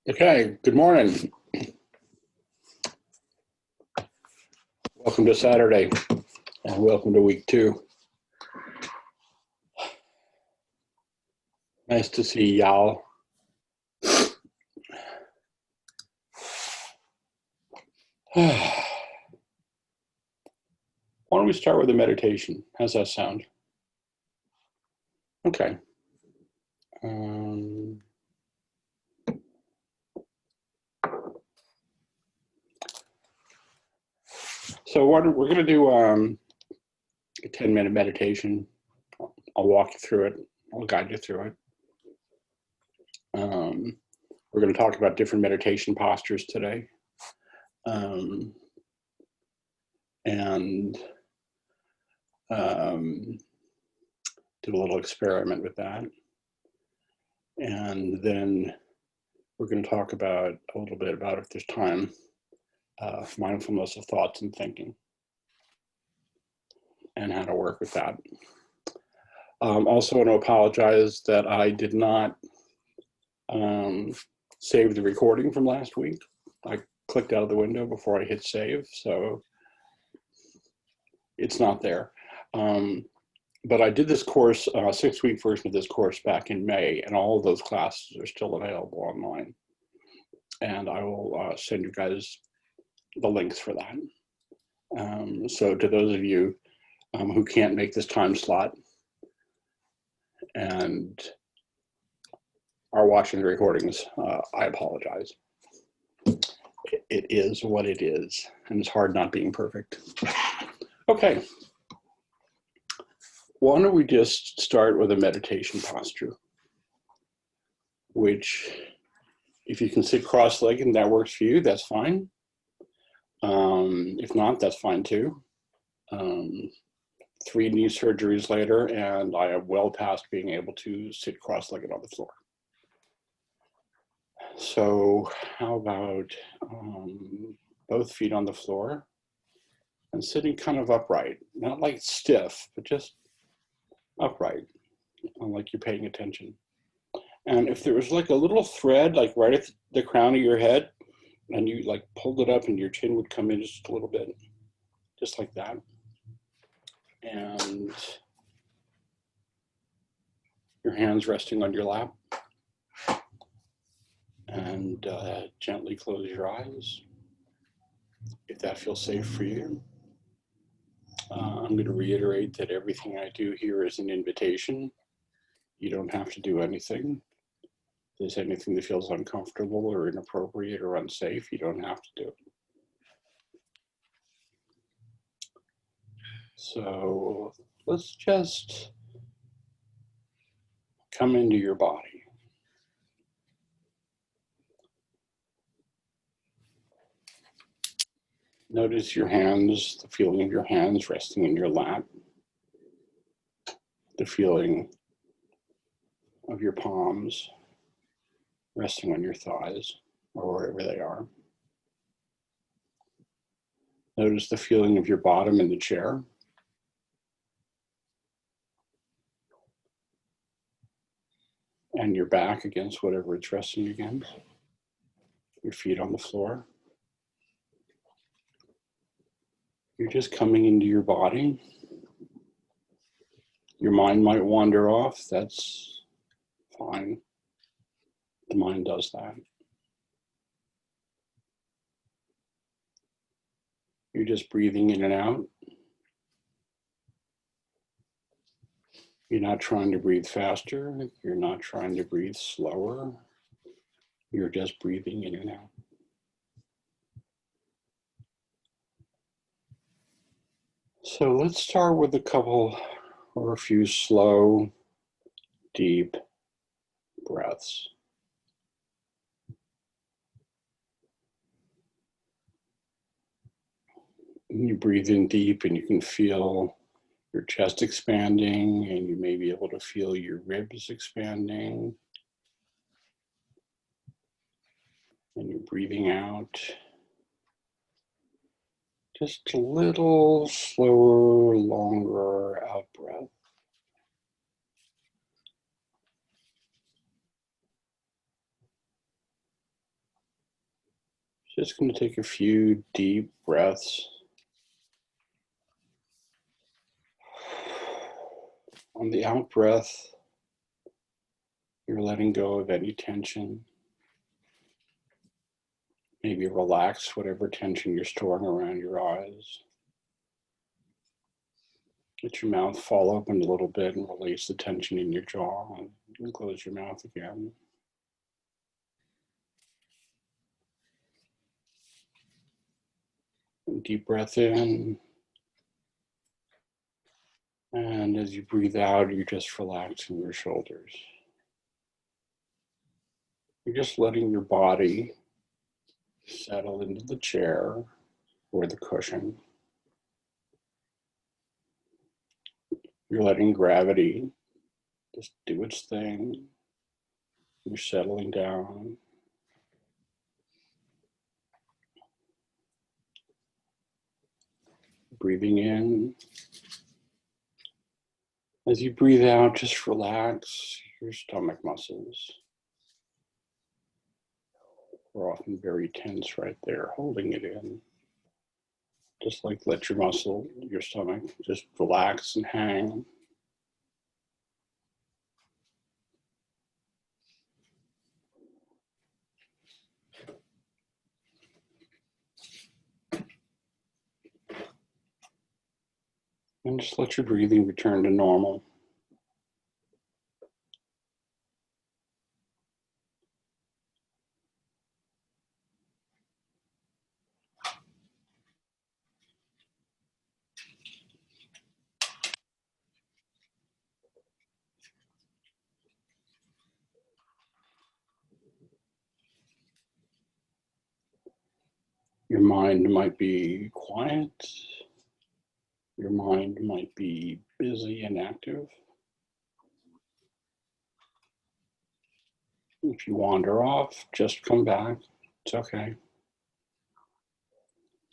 Okay, good morning. Welcome to Saturday and welcome to week 2. Nice to see y'all. Why don't we start with a meditation? How's that sound? Okay. So we're going to do a 10-minute meditation. I'll walk you through it. I'll guide you through it. We're going to talk about different meditation postures today. And do a little experiment with that. And then we're going to talk about a little bit about, if there's time, mindfulness of thoughts and thinking and how to work with that. Also want to apologize that I did not save the recording from last week. I clicked out of the window before I hit save, so it's not there. But I did this course, 6-week version of this course back in May, and all of those classes are still available online. And I will send you guys the links for that. So to those of you who can't make this time slot and are watching the recordings, I apologize. It is what it is, and it's hard not being perfect. Okay. Why don't we just start with a meditation posture, which, if you can sit cross-legged and that works for you, that's fine. If not, that's fine too. 3 knee surgeries later, and I am well past being able to sit cross-legged on the floor. So how about both feet on the floor and sitting kind of upright, not like stiff, but just upright, like you're paying attention. And if there was like a little thread, like right at the crown of your head, and you like pulled it up and your chin would come in just a little bit, just like that. And your hands resting on your lap. And gently close your eyes, if that feels safe for you. I'm going to reiterate that everything I do here is an invitation. You don't have to do anything. If there's anything that feels uncomfortable or inappropriate or unsafe, you don't have to do it. So let's just come into your body. Notice your hands, the feeling of your hands resting in your lap, the feeling of your palms resting on your thighs or wherever they are. Notice the feeling of your bottom in the chair. And your back against whatever it's resting against. Your feet on the floor. You're just coming into your body. Your mind might wander off. That's fine. The mind does that. You're just breathing in and out. You're not trying to breathe faster. You're not trying to breathe slower. You're just breathing in and out. So let's start with a couple or a few slow, deep breaths. And you breathe in deep and you can feel your chest expanding, and you may be able to feel your ribs expanding. And you're breathing out. Just a little slower, longer out breath. Just going to take a few deep breaths. On the out breath, you're letting go of any tension. Maybe relax whatever tension you're storing around your eyes. Let your mouth fall open a little bit and release the tension in your jaw, and close your mouth again. And deep breath in. And as you breathe out, you're just relaxing your shoulders. You're just letting your body settle into the chair or the cushion. You're letting gravity just do its thing. You're settling down. Breathing in. As you breathe out, just relax your stomach muscles. We're often very tense right there, holding it in. Just like let your stomach, just relax and hang. And just let your breathing return to normal. Your mind might be quiet. Your mind might be busy and active. If you wander off, just come back. It's okay.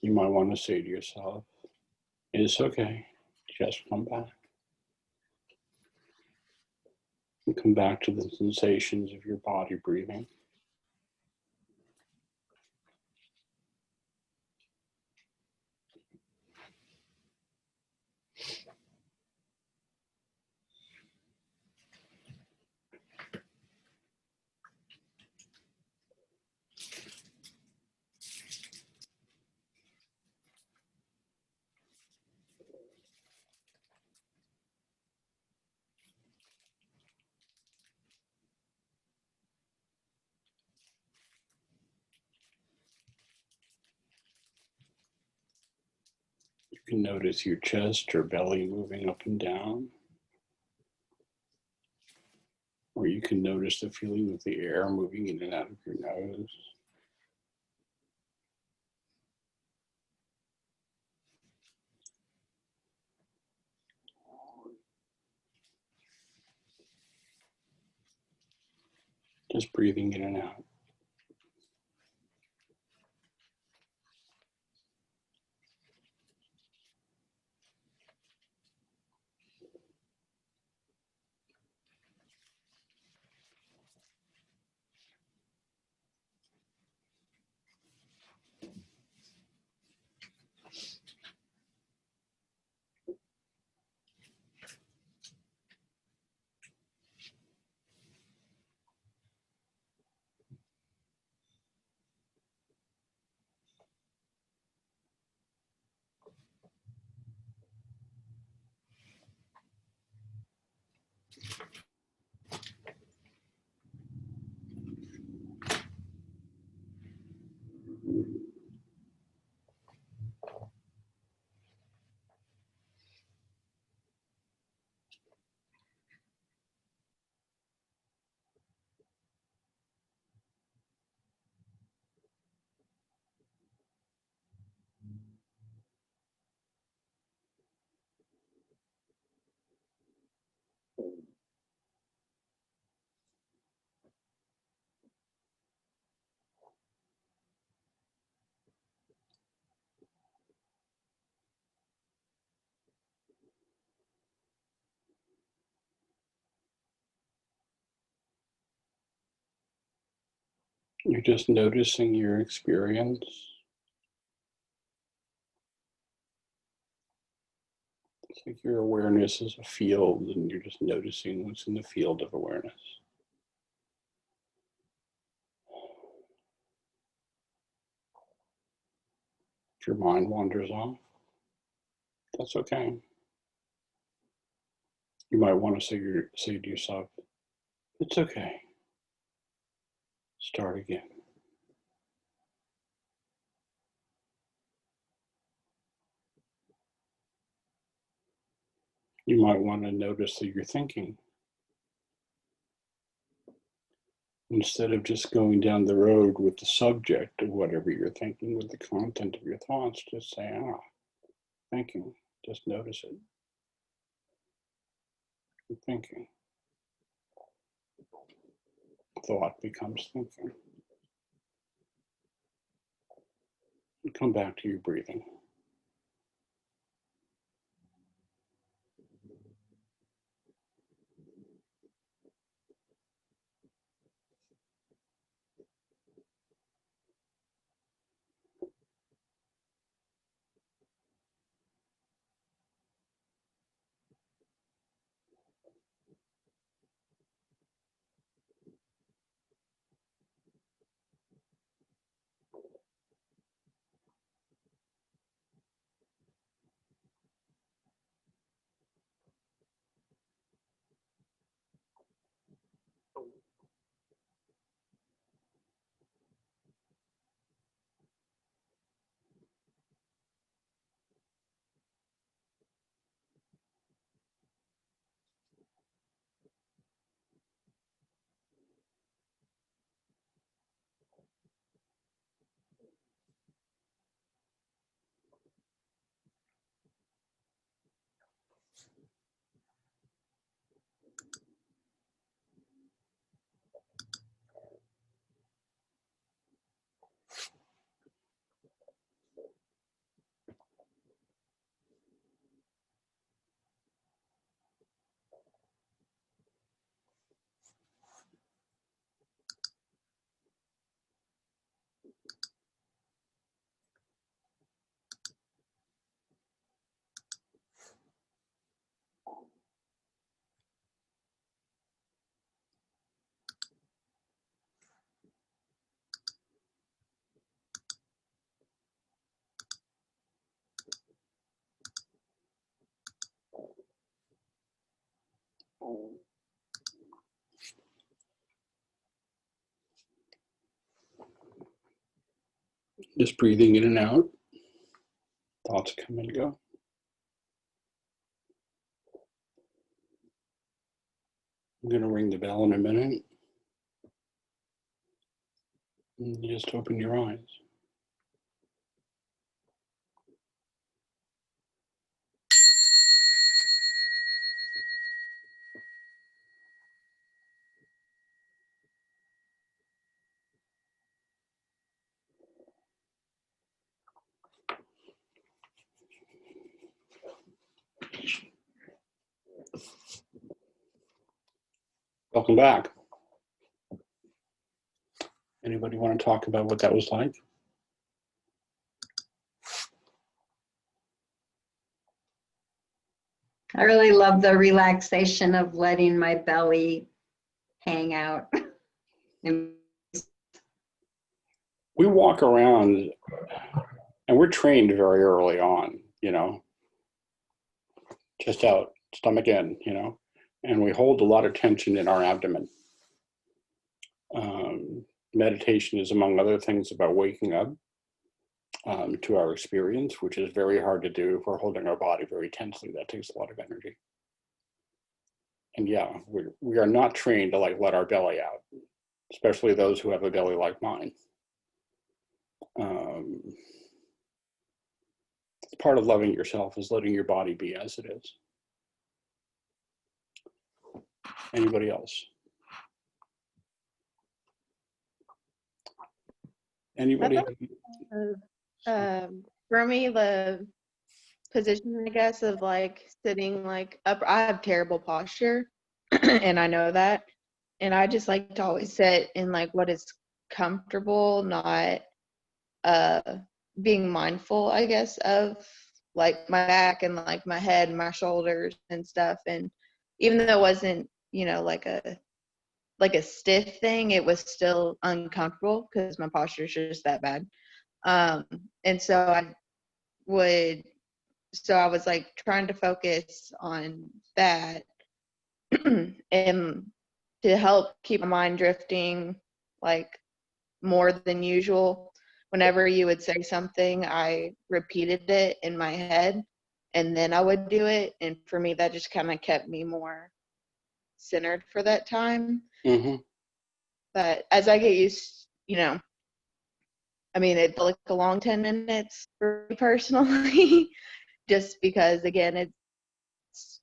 You might want to say to yourself, it's okay, just come back. And come back to the sensations of your body breathing. You can notice your chest or belly moving up and down. Or you can notice the feeling of the air moving in and out of your nose. Just breathing in and out. You're just noticing your experience. It's like your awareness is a field and you're just noticing what's in the field of awareness. If your mind wanders off, that's okay. You might want to say to yourself, it's okay. Start again. You might want to notice that you're thinking. Instead of just going down the road with the subject of whatever you're thinking, with the content of your thoughts, just say, thinking. Just notice it. You're thinking. Thought becomes thinking. And come back to your breathing. Just breathing in and out. Thoughts come and go. I'm going to ring the bell in a minute. And you just open your eyes. Welcome back. Anybody want to talk about what that was like? I really love the relaxation of letting my belly hang out. We walk around and we're trained very early on, chest out, stomach in, and we hold a lot of tension in our abdomen. Meditation is, among other things, about waking up to our experience, which is very hard to do if we're holding our body very tensely. That takes a lot of energy. And yeah, we are not trained to let our belly out, especially those who have a belly like mine. Part of loving yourself is letting your body be as it is. Anybody else? Anybody? For me, the position, I guess, of sitting up, I have terrible posture and I know that. And I just like to always sit in what is comfortable, not being mindful, I guess, of like my back and like my head and my shoulders and stuff. And even though it wasn't, you know, like a stiff thing, it was still uncomfortable because my posture is just that bad. Um, and would, so I was like trying to focus on that and to help keep my mind drifting like more than usual. Whenever you would say something, I repeated it in my head and then I would do it. And for me, that just kind of kept me more centered for that time. Mm-hmm. But as I get used, you know, I mean, it felt like a long 10 minutes for me personally, just because, again,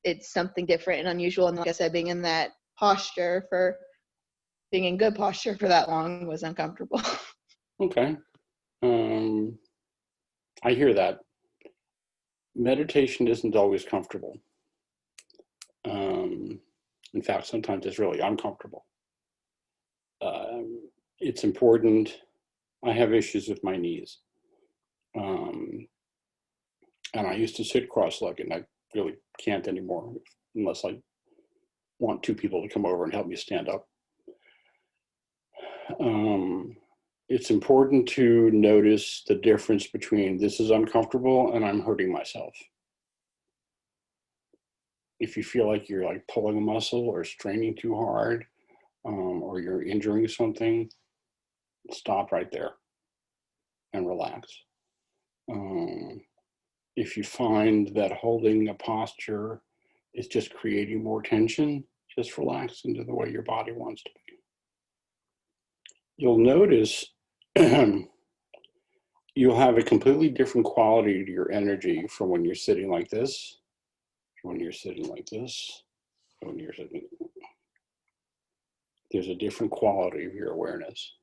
it's something different and unusual. And like I said, being in that posture for being in good posture for that long was uncomfortable. Okay. I hear that. Meditation isn't always comfortable. In fact, sometimes it's really uncomfortable. It's important. I have issues with my knees. And I used to sit cross-legged. I really can't anymore unless I want two people to come over and help me stand up. It's important to notice the difference between this is uncomfortable and I'm hurting myself. If you feel like you're like pulling a muscle or straining too hard, or you're injuring something, stop right there and relax. If you find that holding a posture is just creating more tension, just relax into the way your body wants to be. You'll notice you'll have a completely different quality to your energy from when you're sitting like this, when you're sitting like this, when you're sitting. There's a different quality of your awareness.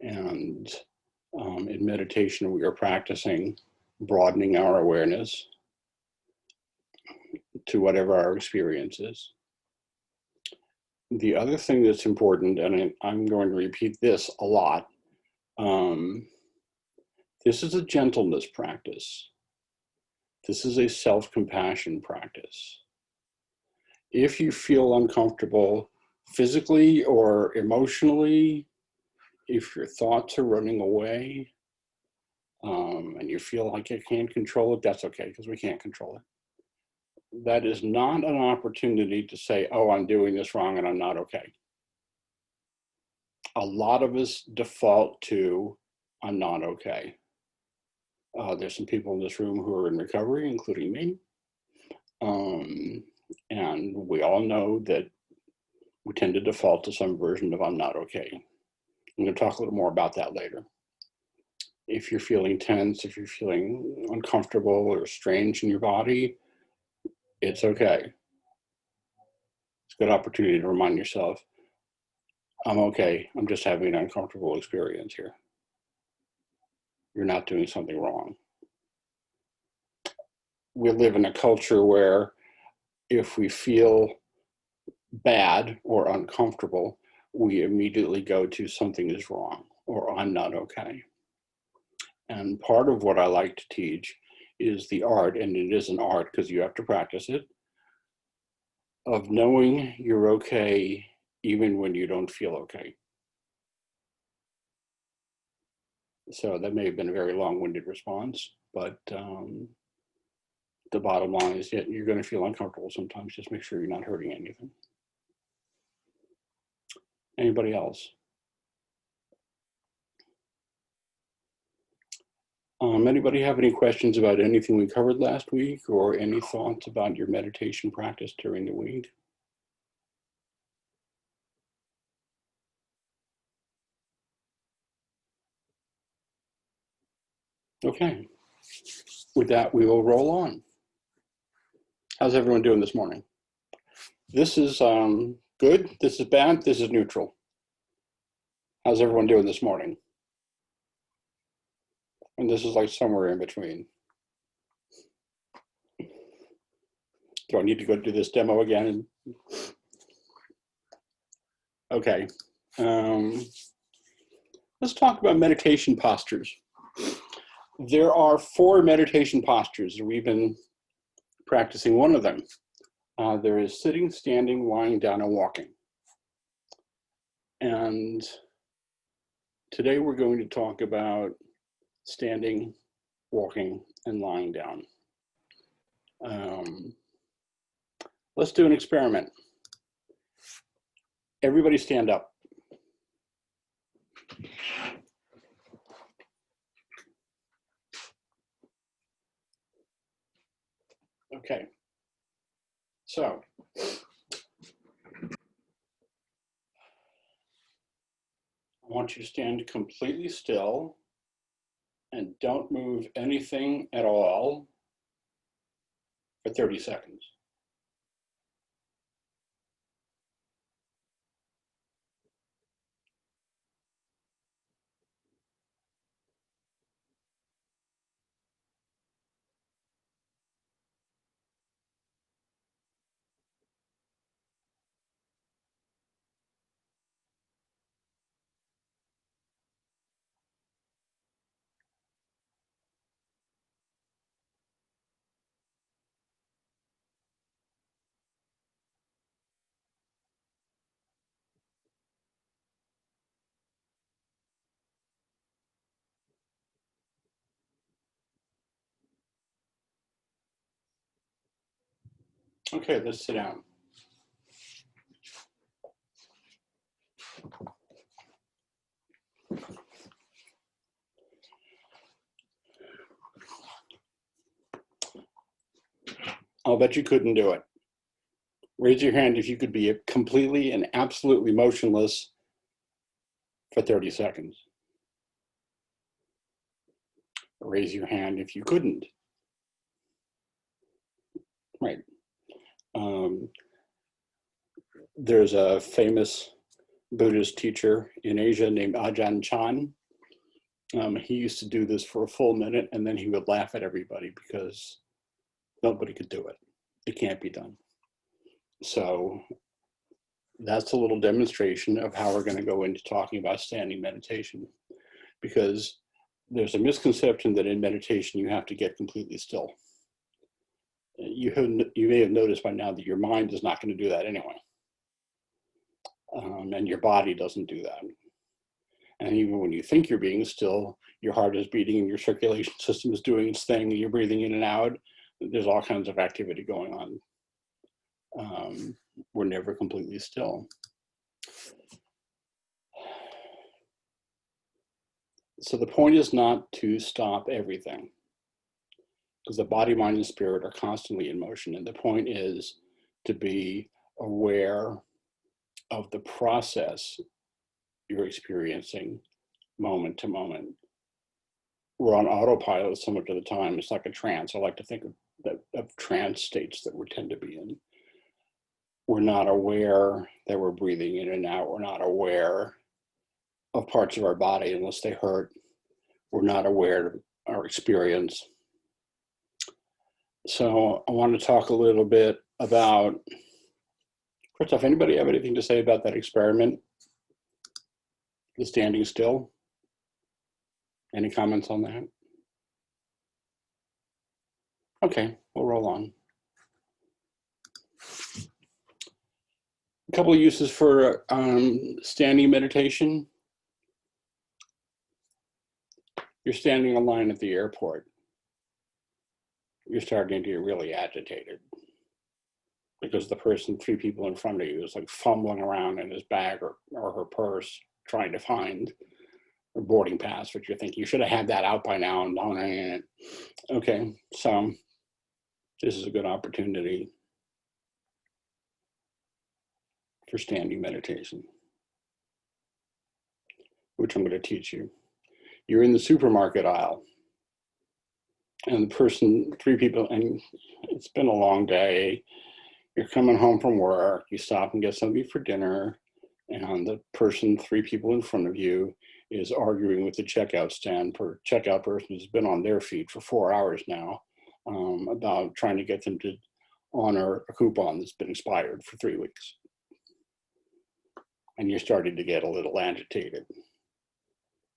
And in meditation, we are practicing broadening our awareness to whatever our experience is. The other thing that's important, and I'm going to repeat this a lot, this is a gentleness practice. This is a self-compassion practice. If you feel uncomfortable physically or emotionally, if your thoughts are running away, and you feel like you can't control it, that's okay, because we can't control it. That is not an opportunity to say, oh, I'm doing this wrong and I'm not okay. A lot of us default to, I'm not okay. There's some people in this room who are in recovery, including me. And we all know that we tend to default to some version of I'm not okay. I'm going to talk a little more about that later. If you're feeling tense, if you're feeling uncomfortable or strange in your body, it's okay. It's a good opportunity to remind yourself, I'm okay. I'm just having an uncomfortable experience here. You're not doing something wrong. We live in a culture where if we feel bad or uncomfortable, we immediately go to something is wrong or I'm not okay. And part of what I like to teach is the art, and it is an art because you have to practice it, of knowing you're okay even when you don't feel okay. So that may have been a very long-winded response, but the bottom line is that you're going to feel uncomfortable sometimes. Just make sure you're not hurting anything. Anybody else? Anybody have any questions about anything we covered last week or any thoughts about your meditation practice during the week? Okay. With that, we will roll on. How's everyone doing this morning? This is good, this is bad, this is neutral. How's everyone doing this morning? And this is like somewhere in between. Do I need to go do this demo again? Okay. Let's talk about meditation postures. There are 4 meditation postures. We've been practicing one of them. There is sitting, standing, lying down, and walking. And today we're going to talk about standing, walking, and lying down. Let's do an experiment. Everybody stand up. Okay. So, I want you to stand completely still and don't move anything at all for 30 seconds. Okay, let's sit down. I'll bet you couldn't do it. Raise your hand if you could be completely and absolutely motionless for 30 seconds. Raise your hand if you couldn't. Right. There's a famous Buddhist teacher in Asia named Ajahn Chah. He used to do this for a full minute and then he would laugh at everybody because nobody could do it. It can't be done. So that's a little demonstration of how we're going to go into talking about standing meditation, because there's a misconception that in meditation you have to get completely still. You may have noticed by now that your mind is not going to do that anyway. And your body doesn't do that. And even when you think you're being still, your heart is beating and your circulation system is doing its thing, and you're breathing in and out. There's all kinds of activity going on. We're never completely still. So the point is not to stop everything, because the body, mind, and spirit are constantly in motion. And the point is to be aware of the process you're experiencing moment to moment. We're on autopilot so much of the time. It's like a trance. I like to think of trance states that we tend to be in. We're not aware that we're breathing in and out. We're not aware of parts of our body unless they hurt. We're not aware of our experience. So I want to talk a little bit about, first off, anybody have anything to say about that experiment? The standing still? Any comments on that? Okay, we'll roll on. A couple of uses for standing meditation. You're standing in line at the airport. You're starting to get really agitated because the person 3 people in front of you is like fumbling around in his bag or her purse trying to find a boarding pass, but you're thinking you should have had that out by now and don't hang it. Okay, so this is a good opportunity for standing meditation, which I'm going to teach you. You're in the supermarket aisle, and the person, 3 people, and it's been a long day. You're coming home from work, you stop and get something for dinner, and the person 3 people in front of you is arguing with the checkout stand. Checkout person has been on their feet for 4 hours now about trying to get them to honor a coupon that's been expired for 3 weeks. And you're starting to get a little agitated.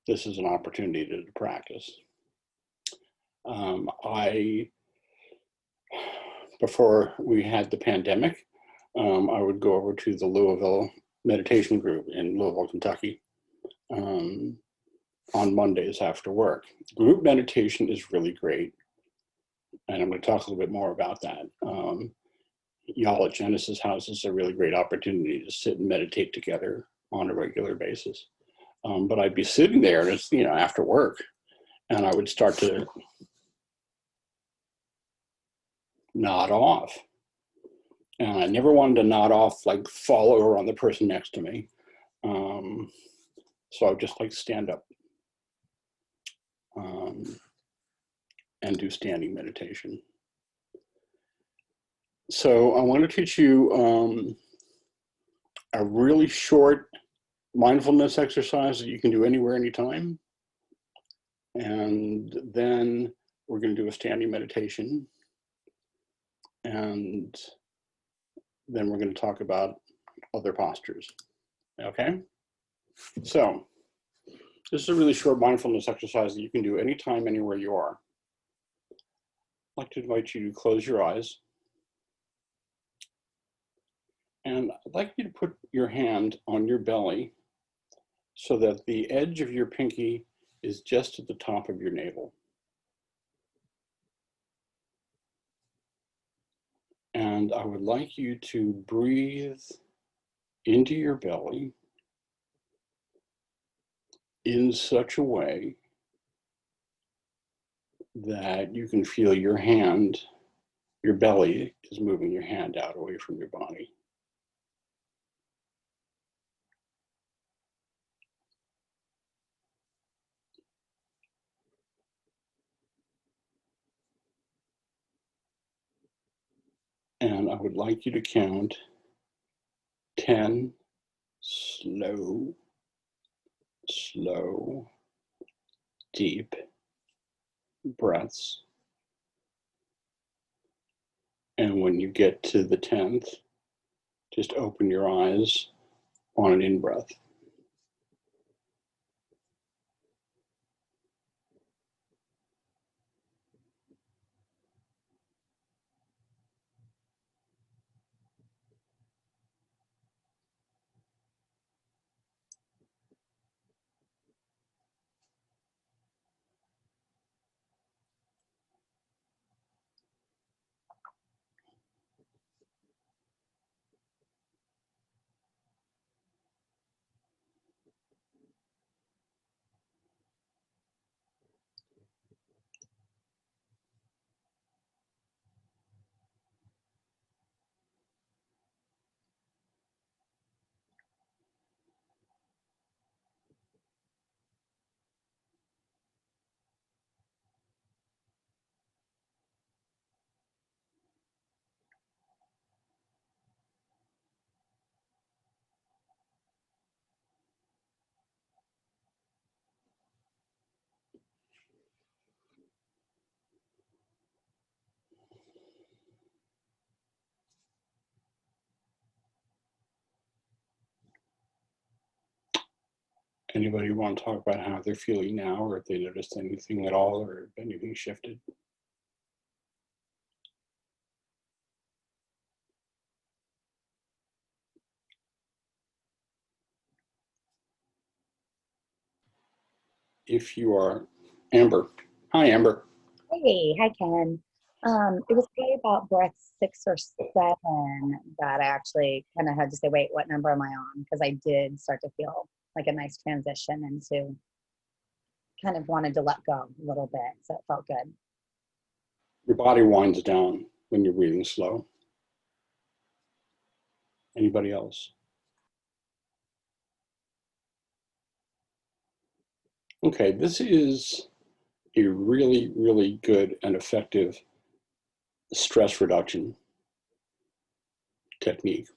this is an opportunity to practice. Before we had the pandemic, I would go over to the Louisville meditation group in Louisville, Kentucky, on Mondays after work. Group meditation is really great, and I'm going to talk a little bit more about that. Y'all at Genesis House is a really great opportunity to sit and meditate together on a regular basis. But I'd be sitting there, just, after work, and I would start to nod off. And I never wanted to nod off, like fall over on the person next to me. So I would just stand up and do standing meditation. So I want to teach you a really short mindfulness exercise that you can do anywhere, anytime. And then we're going to do a standing meditation. And then we're going to talk about other postures. Okay? So this is a really short mindfulness exercise that you can do anytime, anywhere you are. I'd like to invite you to close your eyes. And I'd like you to put your hand on your belly so that the edge of your pinky is just at the top of your navel. And I would like you to breathe into your belly in such a way that you can feel your hand, your belly is moving your hand out away from your body. And I would like you to count 10 slow, deep breaths. And when you get to the 10th, just open your eyes on an in-breath. Anybody want to talk about how they're feeling now, or if they noticed anything at all, or if anything shifted? If you are Amber. Hi, Amber. Hey, hi Ken. It was probably about breath 6 or 7 that I actually kind of had to say, wait, what number am I on? Because I did start to feel like a nice transition into kind of wanted to let go a little bit. So it felt good. Your body winds down when you're breathing slow. Anybody else? Okay, this is a really, really good and effective stress reduction technique.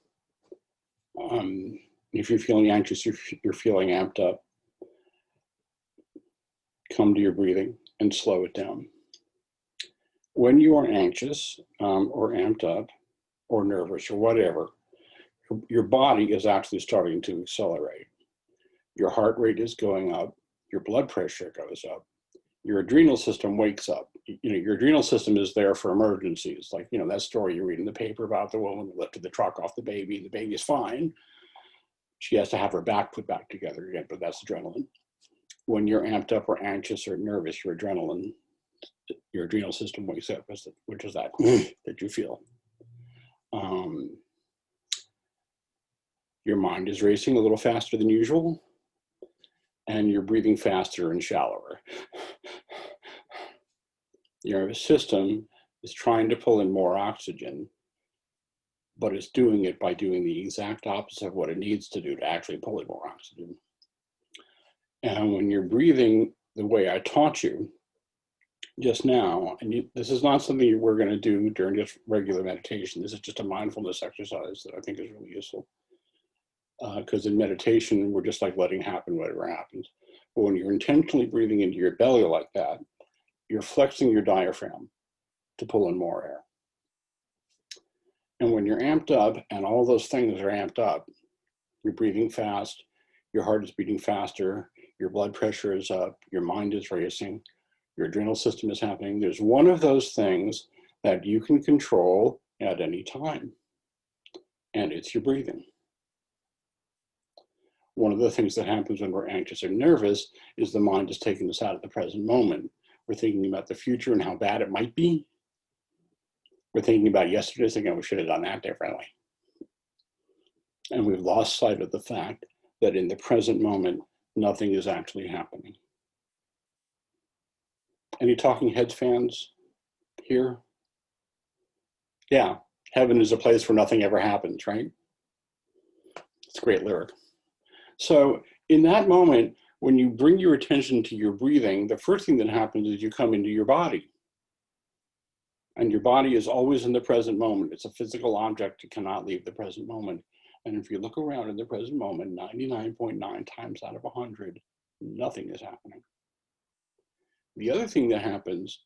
If you're feeling anxious, you're feeling amped up, come to your breathing and slow it down. When you are anxious or amped up or nervous or whatever, your body is actually starting to accelerate. Your heart rate is going up, your blood pressure goes up, your adrenal system wakes up. Your adrenal system is there for emergencies. Like, that story you read in the paper about the woman who lifted the truck off the baby's fine. She has to have her back put back together again, but that's adrenaline. When you're amped up or anxious or nervous, your adrenal system wakes up, which is that that you feel. Your mind is racing a little faster than usual, and you're breathing faster and shallower. Your nervous system is trying to pull in more oxygen, but it's doing it by doing the exact opposite of what it needs to do to actually pull in more oxygen. And when you're breathing the way I taught you just now, and this is not something we're going to do during just regular meditation. This is just a mindfulness exercise that I think is really useful. Because in meditation, we're just like letting happen whatever happens. But when you're intentionally breathing into your belly like that, you're flexing your diaphragm to pull in more air. And when you're amped up and all those things are amped up, you're breathing fast, your heart is beating faster, your blood pressure is up, your mind is racing, your adrenal system is happening. There's one of those things that you can control at any time, and it's your breathing. One of the things that happens when we're anxious or nervous is the mind is taking us out of the present moment. We're thinking about the future and how bad it might be. We're thinking about yesterday, thinking we should have done that differently. And we've lost sight of the fact that in the present moment, nothing is actually happening. Any Talking Heads fans here? Yeah, heaven is a place where nothing ever happens, right? It's a great lyric. So in that moment, when you bring your attention to your breathing, the first thing that happens is you come into your body. And your body is always in the present moment. It's a physical object. It cannot leave the present moment. And if you look around in the present moment, 99.9 times out of 100, nothing is happening. The other thing that happens,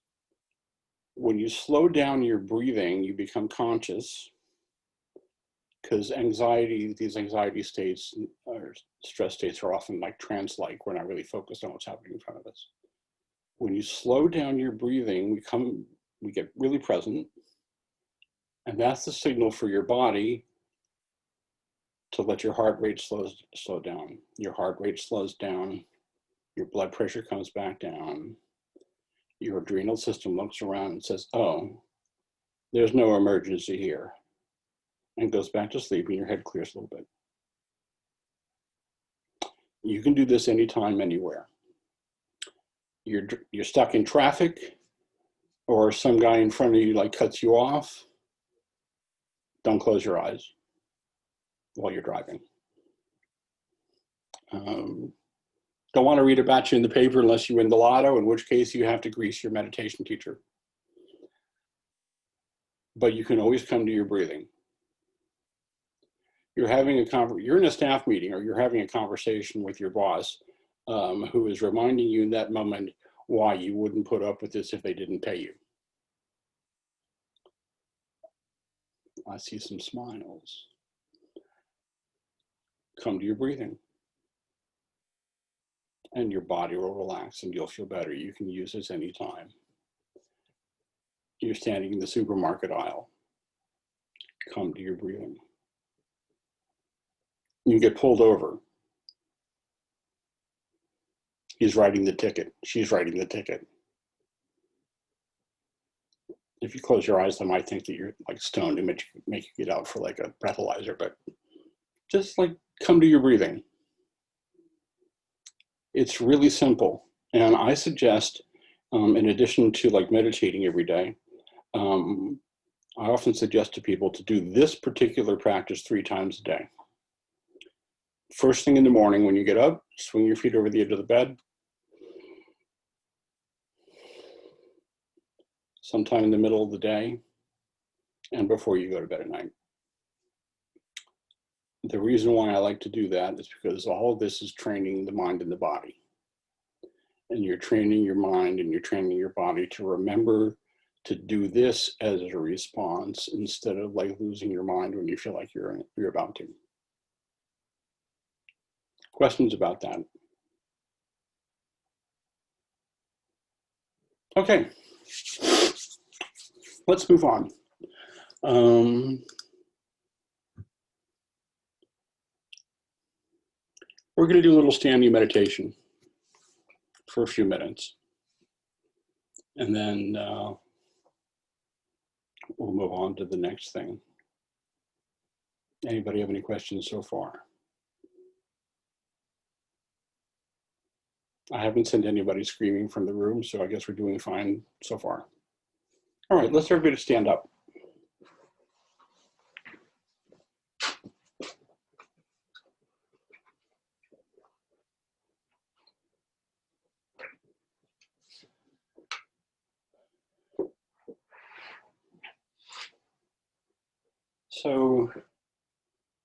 when you slow down your breathing, you become conscious, because these anxiety states or stress states are often like trance-like. We're not really focused on what's happening in front of us. When you slow down your breathing, we get really present, and that's the signal for your body to let your heart rate slow down. Your heart rate slows down, your blood pressure comes back down, your adrenal system looks around and says, oh, there's no emergency here, and goes back to sleep, and your head clears a little bit. You can do this anytime, anywhere. You're stuck in traffic, or some guy in front of you like cuts you off. Don't close your eyes while you're driving. Don't want to read about you in the paper unless you win the lotto, in which case you have to grease your meditation teacher. But you can always come to your breathing. You're in a staff meeting, or you're having a conversation with your boss, who is reminding you in that moment why you wouldn't put up with this if they didn't pay you. I see some smiles. Come to your breathing, and your body will relax and you'll feel better. You can use this anytime. You're standing in the supermarket aisle. Come to your breathing. You get pulled over. He's writing the ticket. She's writing the ticket. If you close your eyes, they might think that you're like stoned and make you get out for like a breathalyzer, but just like come to your breathing. It's really simple. And I suggest, in addition to like meditating every day, I often suggest to people to do this particular practice 3 times a day. First thing in the morning when you get up, swing your feet over the edge of the bed. Sometime in the middle of the day, and before you go to bed at night. The reason why I like to do that is because all of this is training the mind and the body. And you're training your mind and you're training your body to remember to do this as a response instead of like losing your mind when you feel like you're about to. Questions about that? Okay, let's move on. We're going to do a little standing meditation for a few minutes, and then we'll move on to the next thing. Anybody have any questions so far? I haven't sent anybody screaming from the room, so I guess we're doing fine so far. All right, let's everybody stand up. So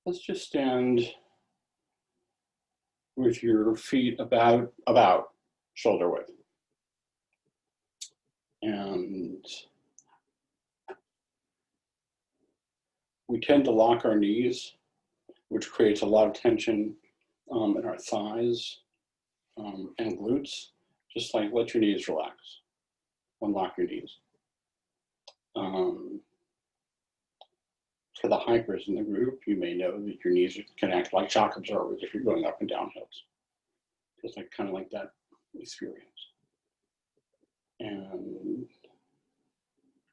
let's just stand with your feet about shoulder width. And we tend to lock our knees, which creates a lot of tension in our thighs and glutes. Just like let your knees relax, unlock your knees. For the hikers in the group, you may know that your knees can act like shock absorbers if you're going up and down hills. Just like kind of like that experience. And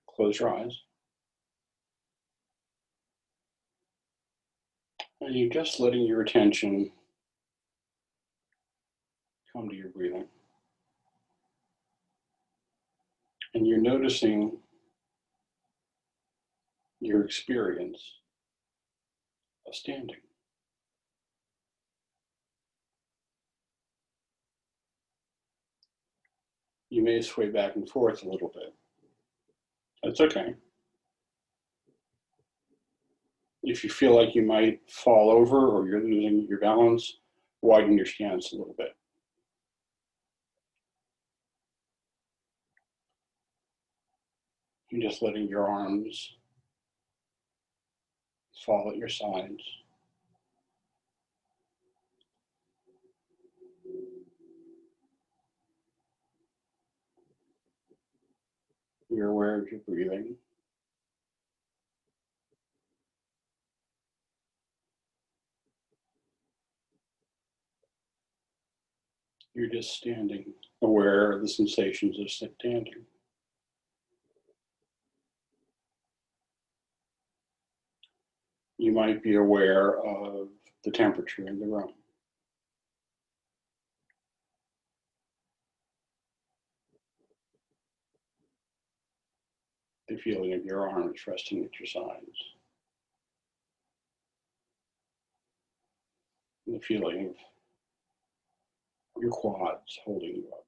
close your eyes. And you're just letting your attention come to your breathing. And you're noticing your experience of standing. You may sway back and forth a little bit. That's okay. If you feel like you might fall over or you're losing your balance, widen your stance a little bit. You're just letting your arms fall at your sides. You're aware of your breathing. You're just standing, aware of the sensations of standing. You might be aware of the temperature in the room. The feeling of your arms resting at your sides. The feeling of your quads holding you up.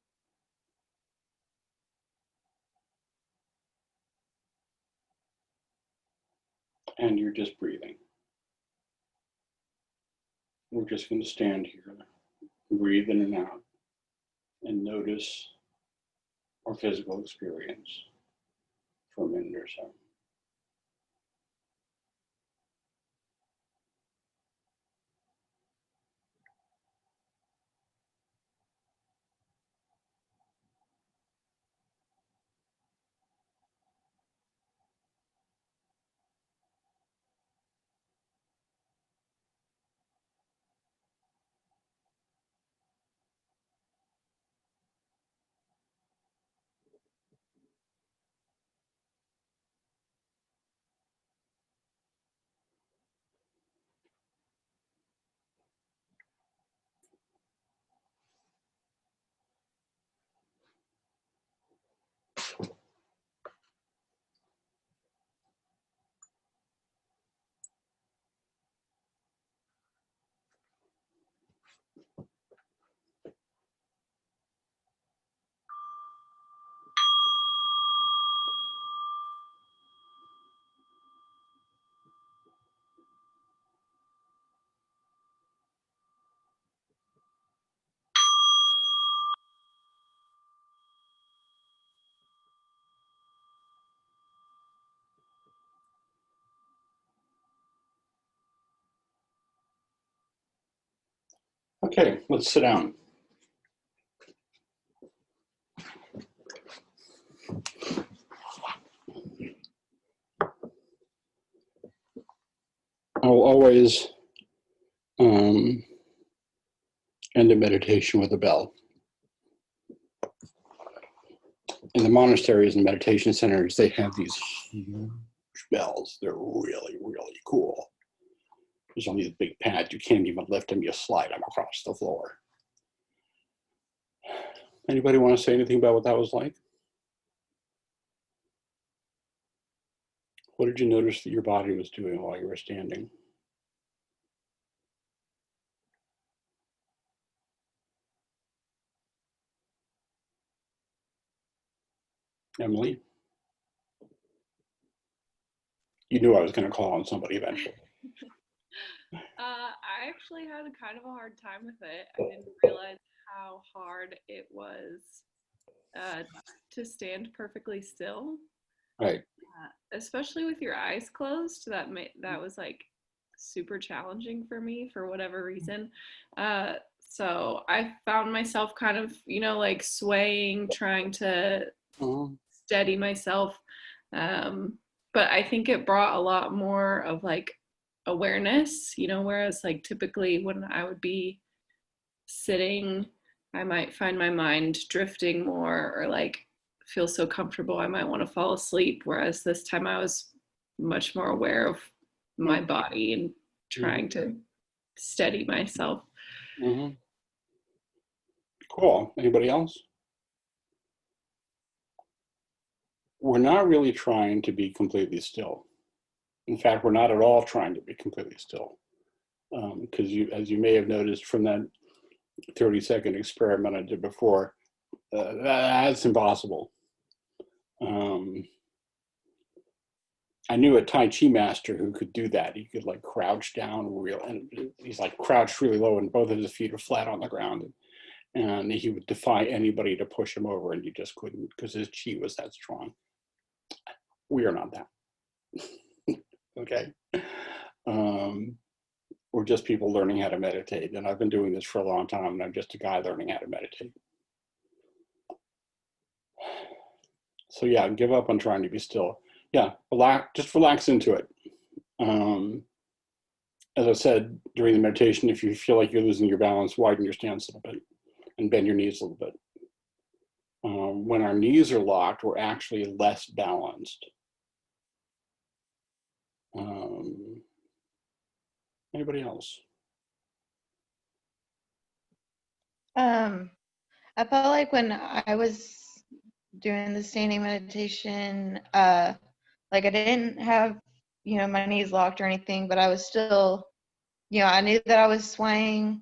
And you're just breathing. We're just going to stand here, breathe in and out, and notice our physical experience for a minute or so. Okay, let's sit down. will always end a meditation with a bell. In the monasteries and meditation centers, they have these huge bells. They're really, really cool. There's only these big pads. You can't even lift them. You slide them across the floor. Anybody want to say anything about what that was like? What did you notice that your body was doing while you were standing? Emily? You knew I was going to call on somebody eventually. I actually had a kind of a hard time with it. I didn't realize how hard it was to stand perfectly still, Right. especially with your eyes closed. That was like super challenging for me for whatever reason. So I found myself kind of, like swaying, trying to steady myself. But I think it brought a lot more of like awareness, whereas like typically when I would be sitting, I might find my mind drifting more or like feel so comfortable I might want to fall asleep. Whereas this time I was much more aware of my body and trying to steady myself. Mm-hmm. Cool. Anybody else? We're not really trying to be completely still. In fact, we're not at all trying to be completely still. Because as you may have noticed from that 30-second experiment I did before, that's impossible. I knew a Tai Chi master who could do that. He could like crouch down and he's like crouched really low and both of his feet are flat on the ground. And he would defy anybody to push him over and you just couldn't because his chi was that strong. We are not that. Okay. We're just people learning how to meditate. And I've been doing this for a long time and I'm just a guy learning how to meditate. So yeah, give up on trying to be still. Yeah, just relax into it. As I said during the meditation, if you feel like you're losing your balance, widen your stance a little bit and bend your knees a little bit. When our knees are locked, we're actually less balanced. Anybody else? I felt like when I was doing the standing meditation, like I didn't have, my knees locked or anything, but I was still, I knew that I was swaying,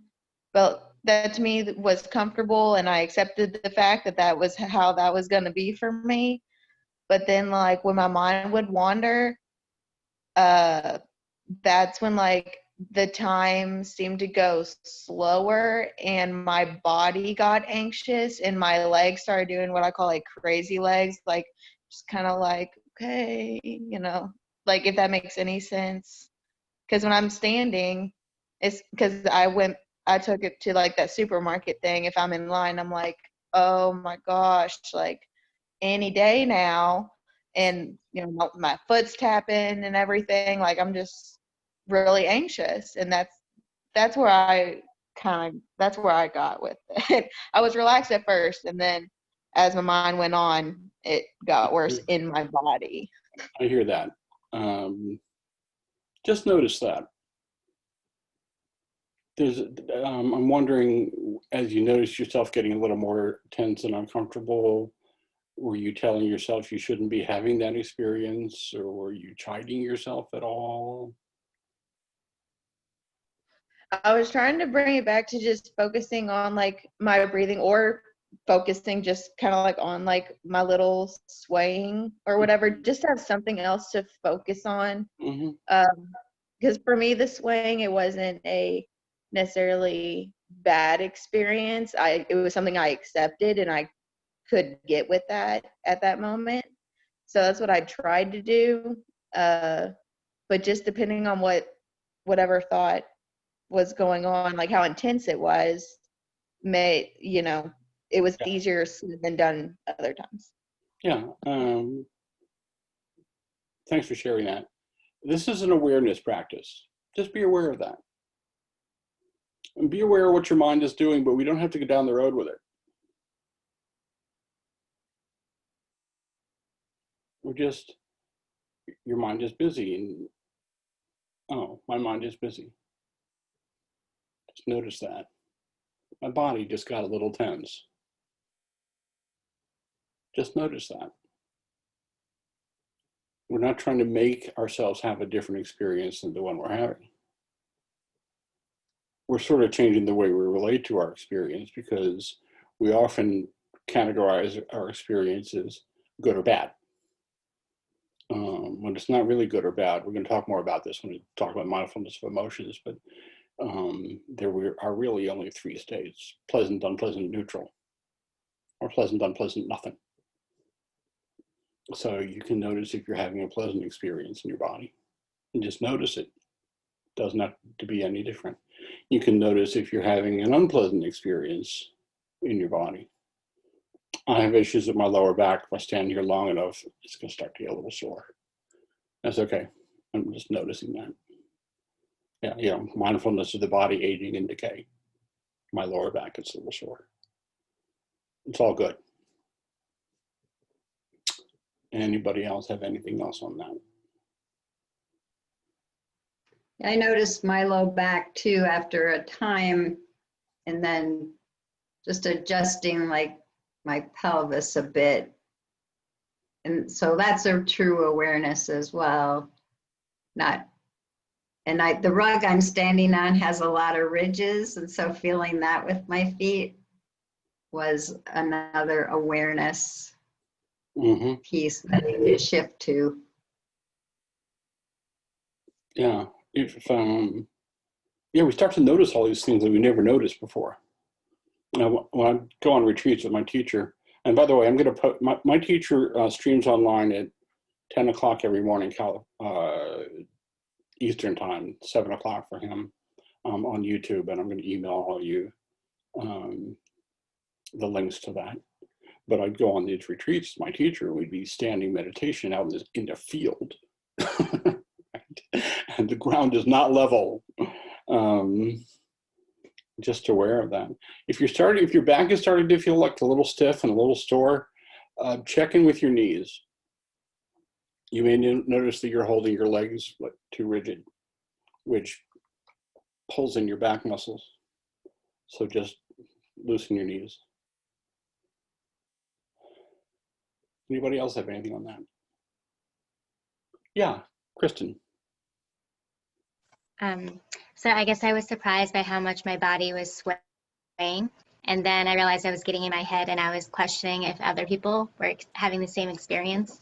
but that to me was comfortable and I accepted the fact that that was how that was going to be for me. But then like when my mind would wander, that's when like the time seemed to go slower and my body got anxious and my legs started doing what I call like crazy legs, like just kind of like, okay, like if that makes any sense. Because when I'm standing, it's because I took it to like that supermarket thing. If I'm in line, I'm like, oh my gosh, like any day now. And, my foot's tapping and everything. Like I'm just really anxious. And that's where I got with it. I was relaxed at first. And then as my mind went on, it got worse in my body. I hear that. Just notice that. I'm wondering, as you notice yourself getting a little more tense and uncomfortable, were you telling yourself you shouldn't be having that experience, or were you chiding yourself at all? I was trying to bring it back to just focusing on like my breathing or focusing just kind of like on like my little swaying or whatever, just to have something else to focus on. Because for me, the swaying, it wasn't a necessarily bad experience. It was something I accepted and I could get with that at that moment. So that's what I tried to do. But just depending on whatever thought was going on, like how intense it was, it was easier said than done other times. Yeah. Thanks for sharing that. This is an awareness practice. Just be aware of that. And be aware of what your mind is doing, but we don't have to go down the road with it. Your mind is busy, and oh, my mind is busy. Just notice that. My body just got a little tense. Just notice that. We're not trying to make ourselves have a different experience than the one we're having. We're sort of changing the way we relate to our experience, because we often categorize our experiences good or bad. When it's not really good or bad. We're going to talk more about this when we talk about mindfulness of emotions, but there are really only three states: pleasant, unpleasant, neutral, or pleasant, unpleasant, nothing. So you can notice if you're having a pleasant experience in your body, and just notice it. Doesn't have to be any different. You can notice if you're having an unpleasant experience in your body. I have issues with my lower back. If I stand here long enough, it's going to start to get a little sore. That's okay. I'm just noticing that. Yeah, mindfulness of the body aging and decay. My lower back is a little sore. It's all good. Anybody else have anything else on that? I noticed my low back too after a time, and then just adjusting like my pelvis a bit. And so that's a true awareness as well. The rug I'm standing on has a lot of ridges, and so feeling that with my feet was another awareness piece that I need to shift to. Yeah, we start to notice all these things that we never noticed before. Now, when I go on retreats with my teacher, and by the way, I'm going to put my teacher streams online at 10 o'clock every morning, Eastern time, 7 o'clock for him, on YouTube, and I'm going to email all you the links to that. But I'd go on these retreats, my teacher would be standing meditation out in the field, and the ground is not level. Just aware of that. If your back is starting to feel like a little stiff and a little sore, check in with your knees. You may notice that you're holding your legs too rigid, which pulls in your back muscles. So just loosen your knees. Anybody else have anything on that? Yeah, Kristen. So I guess I was surprised by how much my body was swaying. And then I realized I was getting in my head and I was questioning if other people were having the same experience.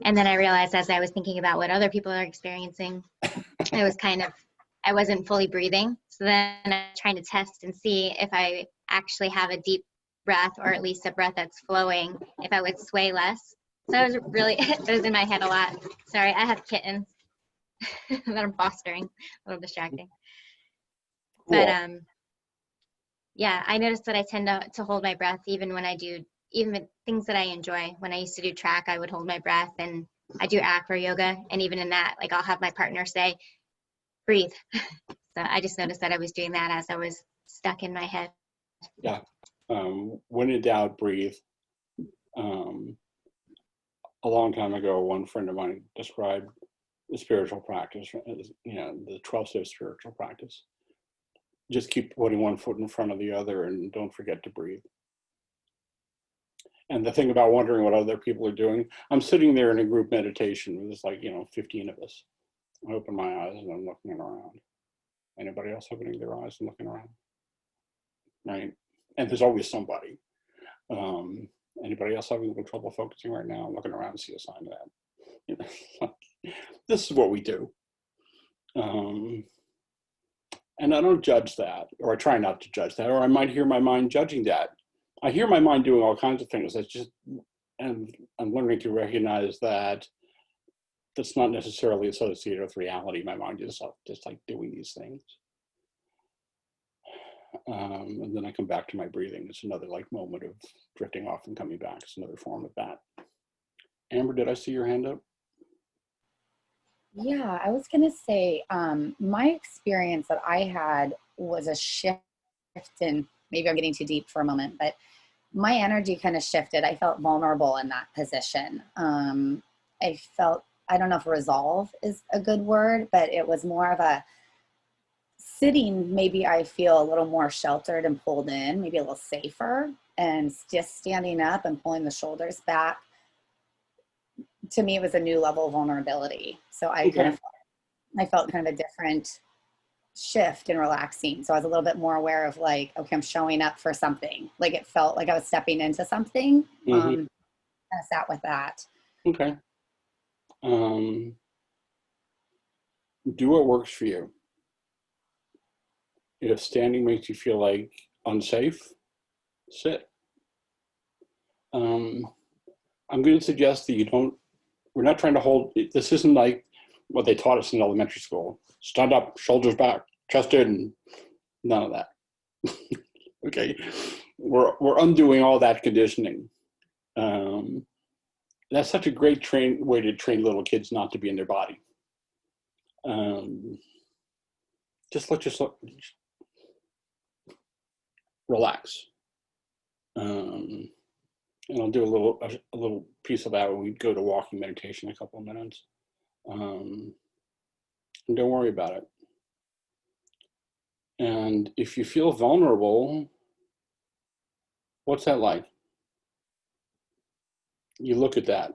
And then I realized as I was thinking about what other people are experiencing, I wasn't fully breathing. So then I was trying to test and see if I actually have a deep breath, or at least a breath that's flowing, if I would sway less. So I was really, it was in my head a lot. Sorry, I have kittens that I'm fostering, a little distracting. Cool. But yeah, I noticed that I tend to hold my breath even when I do, even things that I enjoy. When I used to do track, I would hold my breath, and I do acro yoga. And even in that, like, I'll have my partner say, breathe. So I just noticed that I was doing that as I was stuck in my head. Yeah. When in doubt, breathe. A long time ago, one friend of mine described the spiritual practice as, the 12-step spiritual practice. Just keep putting one foot in front of the other and don't forget to breathe. And the thing about wondering what other people are doing, I'm sitting there in a group meditation. There's 15 of us. I open my eyes and I'm looking around. Anybody else opening their eyes and looking around? Right? And there's always somebody. Anybody else having a little trouble focusing right now? I'm looking around and see a sign of that. This is what we do. And I don't judge that, or I try not to judge that, or I might hear my mind judging that. I hear my mind doing all kinds of things. And I'm learning to recognize that that's not necessarily associated with reality. My mind is just like doing these things. And then I come back to my breathing. It's another moment of drifting off and coming back. It's another form of that. Amber, did I see your hand up? Yeah, I was gonna say, my experience that I had was a shift in, maybe I'm getting too deep for a moment, but my energy kind of shifted. I felt vulnerable in that position. I felt, I don't know if resolve is a good word, but it was more of a sitting. Maybe I feel a little more sheltered and pulled in, maybe a little safer, and just standing up and pulling the shoulders back. To me, it was a new level of vulnerability. So Okay. I felt kind of a different shift in relaxing. So I was a little bit more aware of like, okay, I'm showing up for something. Like it felt like I was stepping into something. Mm-hmm. Kind of sat with that. Okay. Do what works for you. If standing makes you feel like unsafe, sit. Um, I'm going to suggest that you don't, we're not trying to hold, this isn't like what they taught us in elementary school. Stand up, shoulders back, chest in, none of that. Okay. We're undoing all that conditioning. That's such a great way to train little kids not to be in their body. Just let yourself relax. And I'll do a little piece of that when we go to walking meditation in a couple of minutes. And don't worry about it. And if you feel vulnerable, what's that like? You look at that,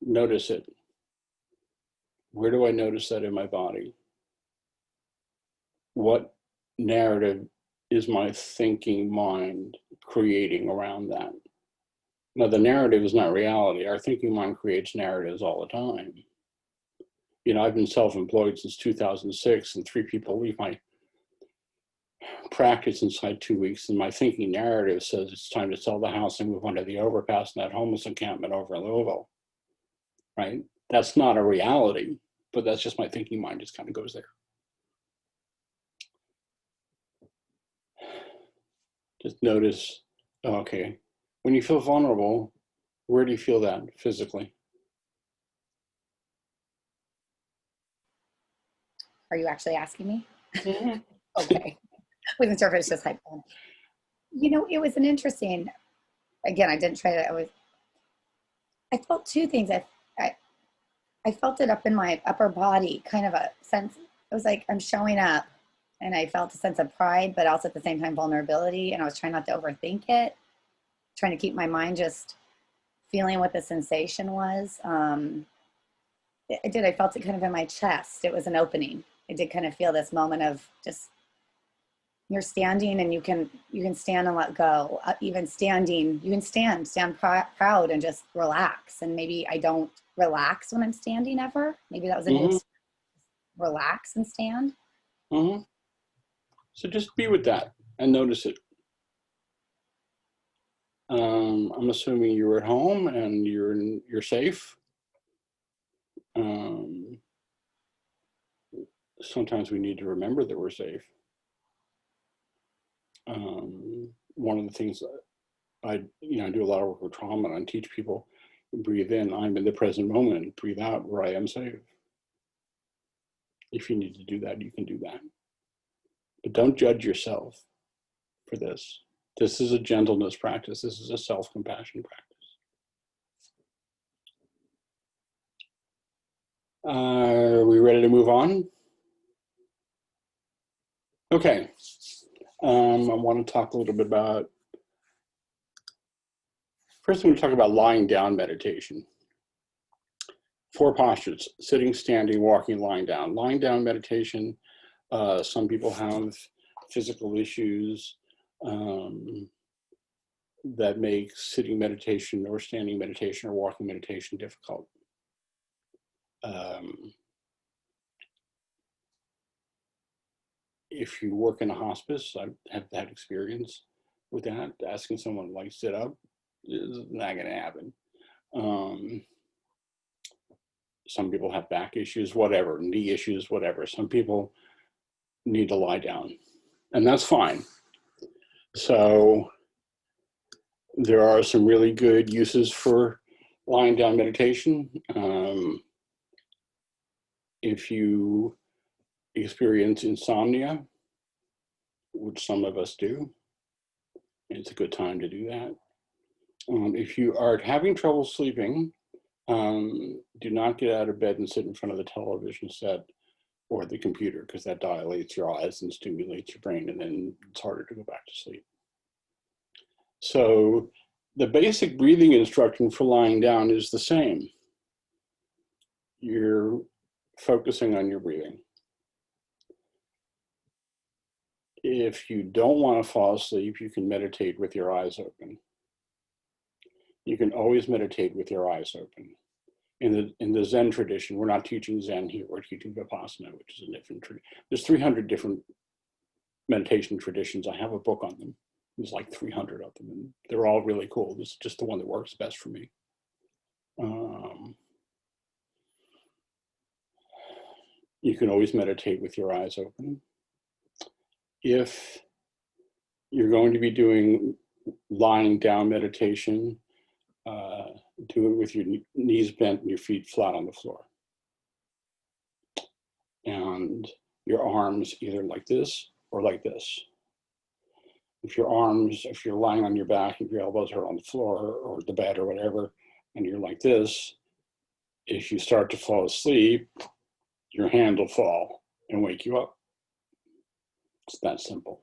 notice it. Where do I notice that in my body? What narrative is my thinking mind creating around that? Now, the narrative is not reality. Our thinking mind creates narratives all the time. You know, I've been self-employed since 2006, and 3 people leave my practice inside 2 weeks, and my thinking narrative says it's time to sell the house and move under the overpass in that homeless encampment over in Louisville, right? That's not a reality, but that's just my thinking mind just kind of goes there. Just notice, oh, okay, when you feel vulnerable, where do you feel that physically? Are you actually asking me? Mm-hmm. Okay. Wasn't sure if it's just hypo. You know, it was an interesting, again, I didn't try to, I felt two things. I, I felt it up in my upper body, kind of a sense, it was like I'm showing up, and I felt a sense of pride, but also at the same time vulnerability. And I was trying not to overthink it, trying to keep my mind just feeling what the sensation was. I did, I felt it kind of in my chest. It was an opening. I did kind of feel this moment of just, you're standing and you can stand and let go. Even standing, you can stand proud and just relax. And maybe I don't relax when I'm standing ever. Maybe that was a new Mm-hmm. relax and stand. Mm-hmm. So just be with that and notice it. I'm assuming you're at home and you're safe. Um, Sometimes we need to remember that we're safe. One of the things that I do a lot of work with trauma, and I teach people, breathe in, I'm in the present moment, breathe out, where I am safe. If you need to do that, you can do that. But don't judge yourself for this. This is a gentleness practice. This is a self-compassion practice. Are we ready to move on? Okay. I want to talk a little bit about, first I'm going to talk about lying down meditation. 4 postures: sitting, standing, walking, lying down. Lying down meditation, some people have physical issues that make sitting meditation or standing meditation or walking meditation difficult. If you work in a hospice, I have that experience with that. Asking someone to like sit up is not going to happen. Some people have back issues, whatever, knee issues, whatever. Some people need to lie down, and that's fine. So there are some really good uses for lying down meditation. If you experience insomnia, which some of us do, it's a good time to do that. If you are having trouble sleeping, do not get out of bed and sit in front of the television set or the computer, because that dilates your eyes and stimulates your brain, and then it's harder to go back to sleep. So the basic breathing instruction for lying down is the same. You're focusing on your breathing. If you don't want to fall asleep, you can meditate with your eyes open. You can always meditate with your eyes open. In the Zen tradition, we're not teaching Zen here, we're teaching Vipassana, which is a different tradition. There's 300 different meditation traditions. I have a book on them. There's like 300 of them, and they're all really cool. This is just the one that works best for me. You can always meditate with your eyes open. If you're going to be doing lying down meditation, do it with your knees bent and your feet flat on the floor. And your arms either like this or like this. If you're lying on your back, if your elbows are on the floor or the bed or whatever, and you're like this, if you start to fall asleep, your hand will fall and wake you up. It's that simple.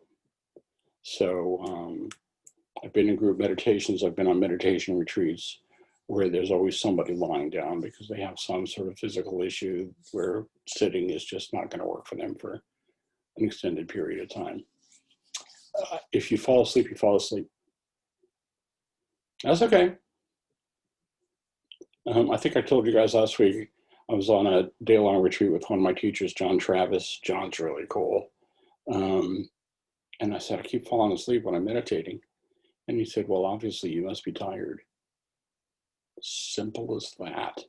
So I've been in group meditations, I've been on meditation retreats where there's always somebody lying down because they have some sort of physical issue where sitting is just not going to work for them for an extended period of time. If you fall asleep, you fall asleep. That's okay. I think I told you guys last week, I was on a day-long retreat with one of my teachers, John Travis. John's really cool. And I said, I keep falling asleep when I'm meditating. And he said, well, obviously you must be tired. Simple as that.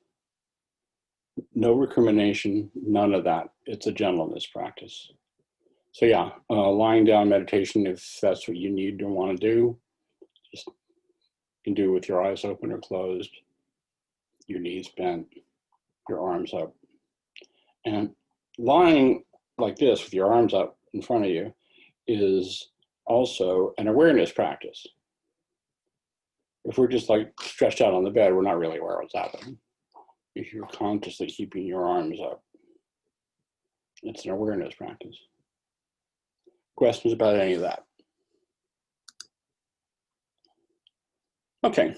No recrimination, none of that. It's a gentleness practice. So yeah, lying down meditation, if that's what you need or want to do, just you can do it with your eyes open or closed, your knees bent, your arms up. And lying like this with your arms up in front of you is also an awareness practice. If we're just like stretched out on the bed, we're not really aware of what's happening. If you're consciously keeping your arms up, it's an awareness practice. Questions about any of that? Okay,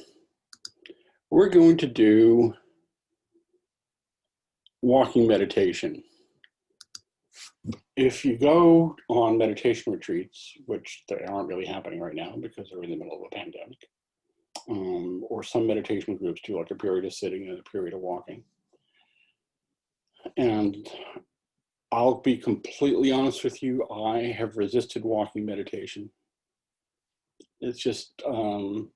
we're going to do walking meditation. If you go on meditation retreats, which they aren't really happening right now because they're in the middle of a pandemic, or some meditation groups do like a period of sitting and a period of walking. And I'll be completely honest with you, I have resisted walking meditation. It's just, I'm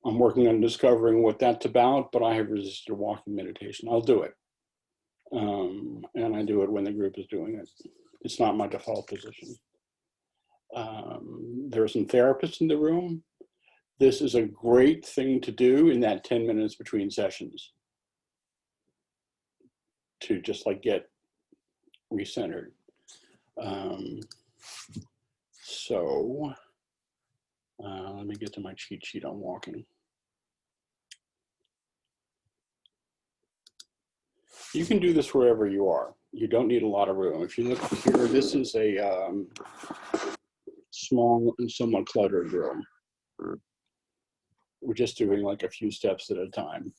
working on discovering what that's about, but I have resisted walking meditation. I'll do it. And I do it when the group is doing it. It's not my default position. There are some therapists in the room. This is a great thing to do in that 10 minutes between sessions to just like get recentered. Let me get to my cheat sheet on walking. You can do this wherever you are. You don't need a lot of room. If you look here, this is a small and somewhat cluttered room. We're just doing like a few steps at a time.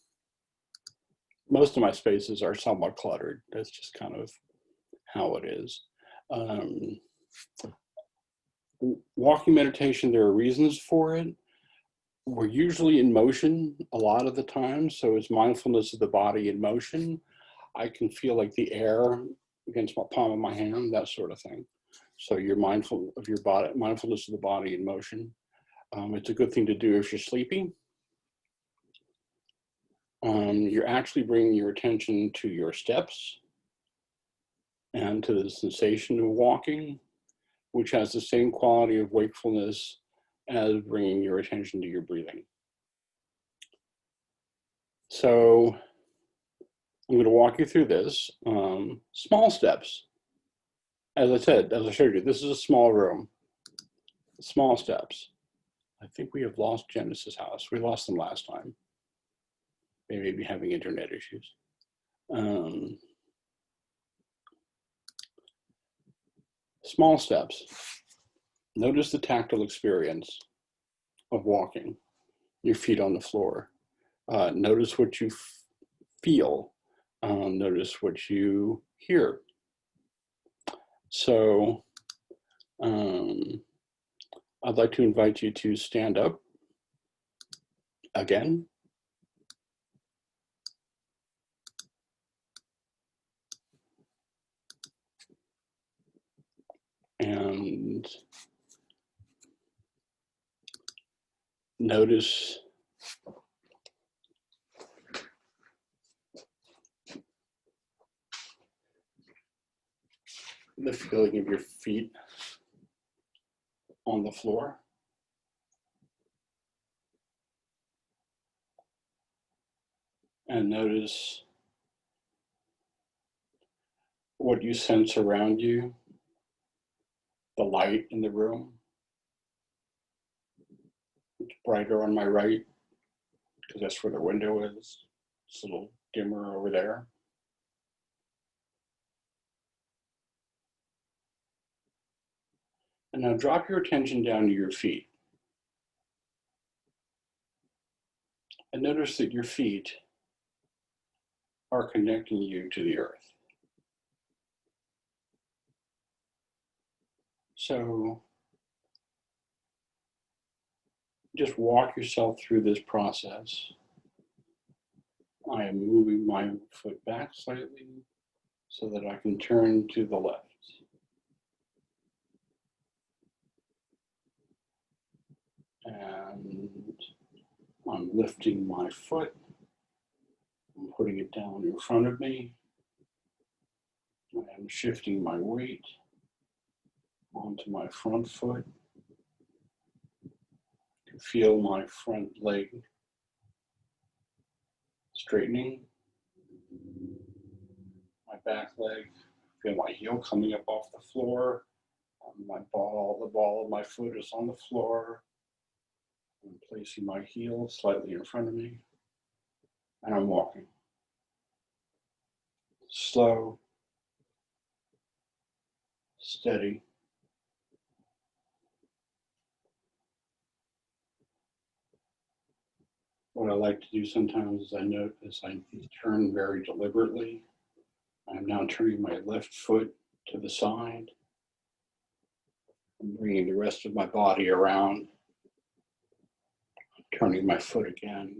Most of my spaces are somewhat cluttered. That's just kind of how it is. Walking meditation, there are reasons for it. We're usually in motion a lot of the time, so it's mindfulness of the body in motion. I can feel like the air against my palm of my hand, that sort of thing. So you're mindful of your body, mindfulness of the body in motion. It's a good thing to do if you're sleepy. You're actually bringing your attention to your steps and to the sensation of walking, which has the same quality of wakefulness as bringing your attention to your breathing. So I'm going to walk you through this. Small steps. As I said, as I showed you, this is a small room. Small steps. I think we have lost Genesis House. We lost them last time. They may be having internet issues. Small steps. Notice the tactile experience of walking, your feet on the floor. Notice what you feel. Notice what you hear. So I'd like to invite you to stand up again. And notice the feeling of your feet on the floor. And notice what you sense around you, the light in the room. It's brighter on my right because that's where the window is. It's a little dimmer over there. And now drop your attention down to your feet. And notice that your feet are connecting you to the earth. So just walk yourself through this process. I am moving my foot back slightly so that I can turn to the left. And I'm lifting my foot. I'm putting it down in front of me. I am shifting my weight onto my front foot. I can feel my front leg straightening. My back leg, feel my heel coming up off the floor. The ball of my foot is on the floor. I'm placing my heel slightly in front of me. And I'm walking. Slow, steady. What I like to do sometimes is I turn very deliberately. I'm now turning my left foot to the side. I'm bringing the rest of my body around. I'm turning my foot again.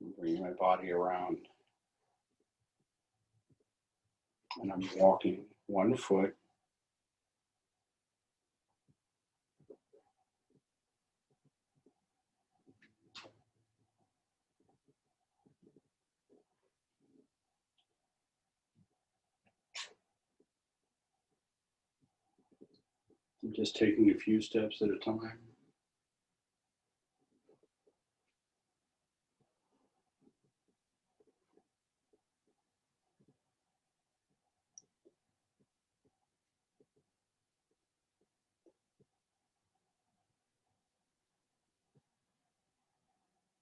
I'm bringing my body around. And I'm walking one foot. I'm just taking a few steps at a time.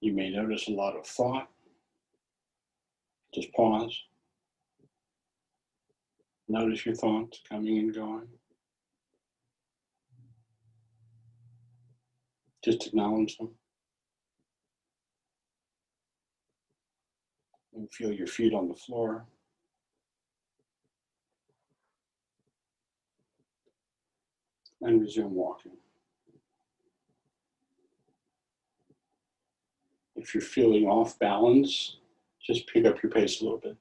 You may notice a lot of thought. Just pause. Notice your thoughts coming and going. Just acknowledge them. And feel your feet on the floor. And resume walking. If you're feeling off balance, just pick up your pace a little bit.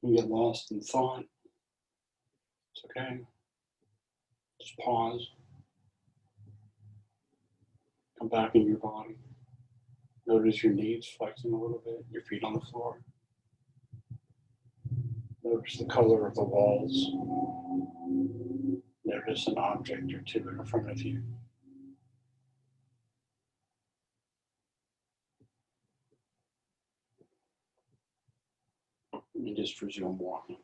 You get lost in thought. It's okay. Just pause. Come back in your body. Notice your knees flexing a little bit, your feet on the floor. Notice the color of the walls. Notice an object or two in front of you. And just resume walking.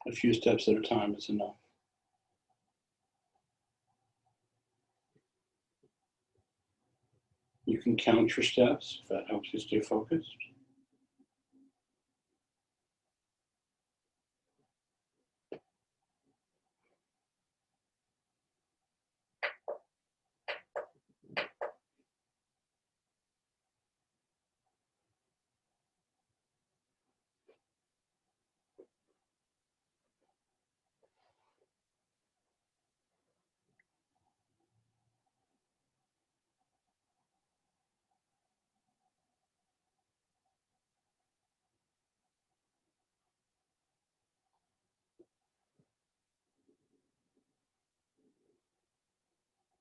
A few steps at a time is enough. You can count your steps if that helps you stay focused.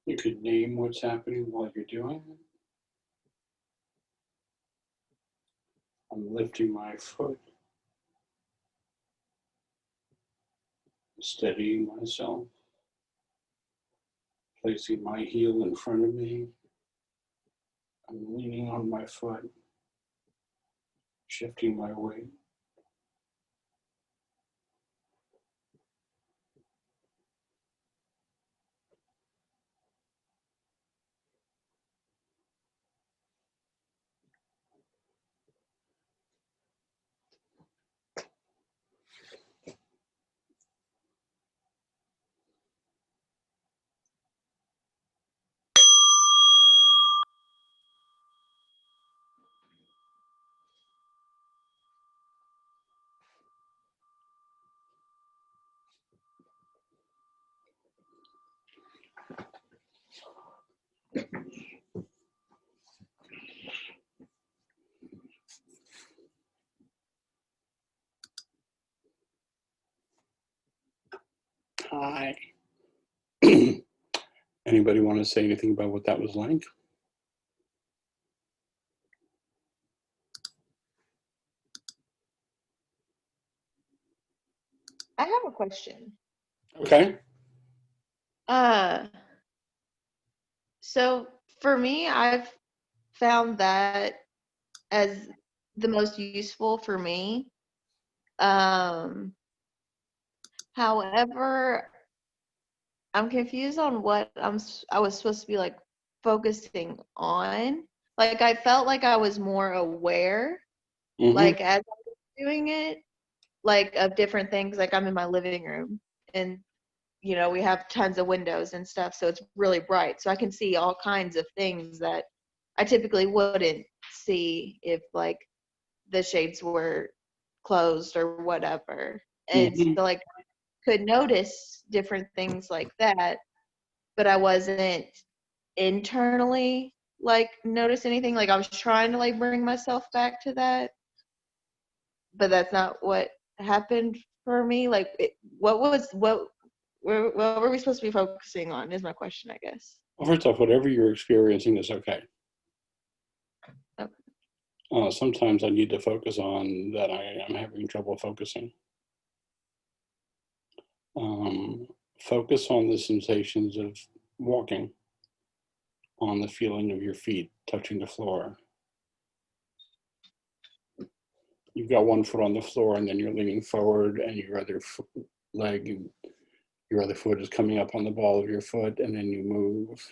You could name what's happening while you're doing it. I'm lifting my foot, steadying myself, placing my heel in front of me. I'm leaning on my foot, shifting my weight. Hi. Anybody want to say anything about what that was like? I have a question. Okay. So for me, I've found that as the most useful for me. However, I'm confused on what I was supposed to be like focusing on. Like I felt like I was more aware, like as I was doing it, like of different things. Like I'm in my living room and we have tons of windows and stuff, so it's really bright. So I can see all kinds of things that I typically wouldn't see if like the shades were closed or whatever. And so like I could notice different things like that, but I wasn't internally like notice anything. Like I was trying to like bring myself back to that, but that's not what happened for me. Like what were we supposed to be focusing on is my question, I guess. Well, first off, whatever you're experiencing is okay. Okay. Sometimes I need to focus on that I am having trouble focusing. Focus on the sensations of walking, on the feeling of your feet touching the floor. You've got one foot on the floor and then you're leaning forward and your other leg, your other foot is coming up on the ball of your foot, and then you move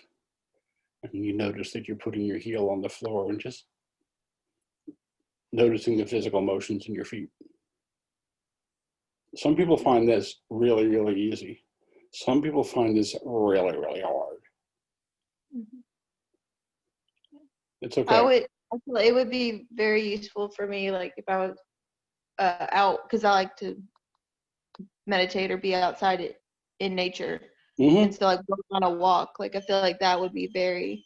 and you notice that you're putting your heel on the floor and just noticing the physical motions in your feet. Some people find this really, really easy. Some people find this really, really hard. Mm-hmm. It's okay. I feel it would be very useful for me, like if I was out, because I like to meditate or be outside in nature. Mm-hmm. And so like going on a walk, like I feel like that would be very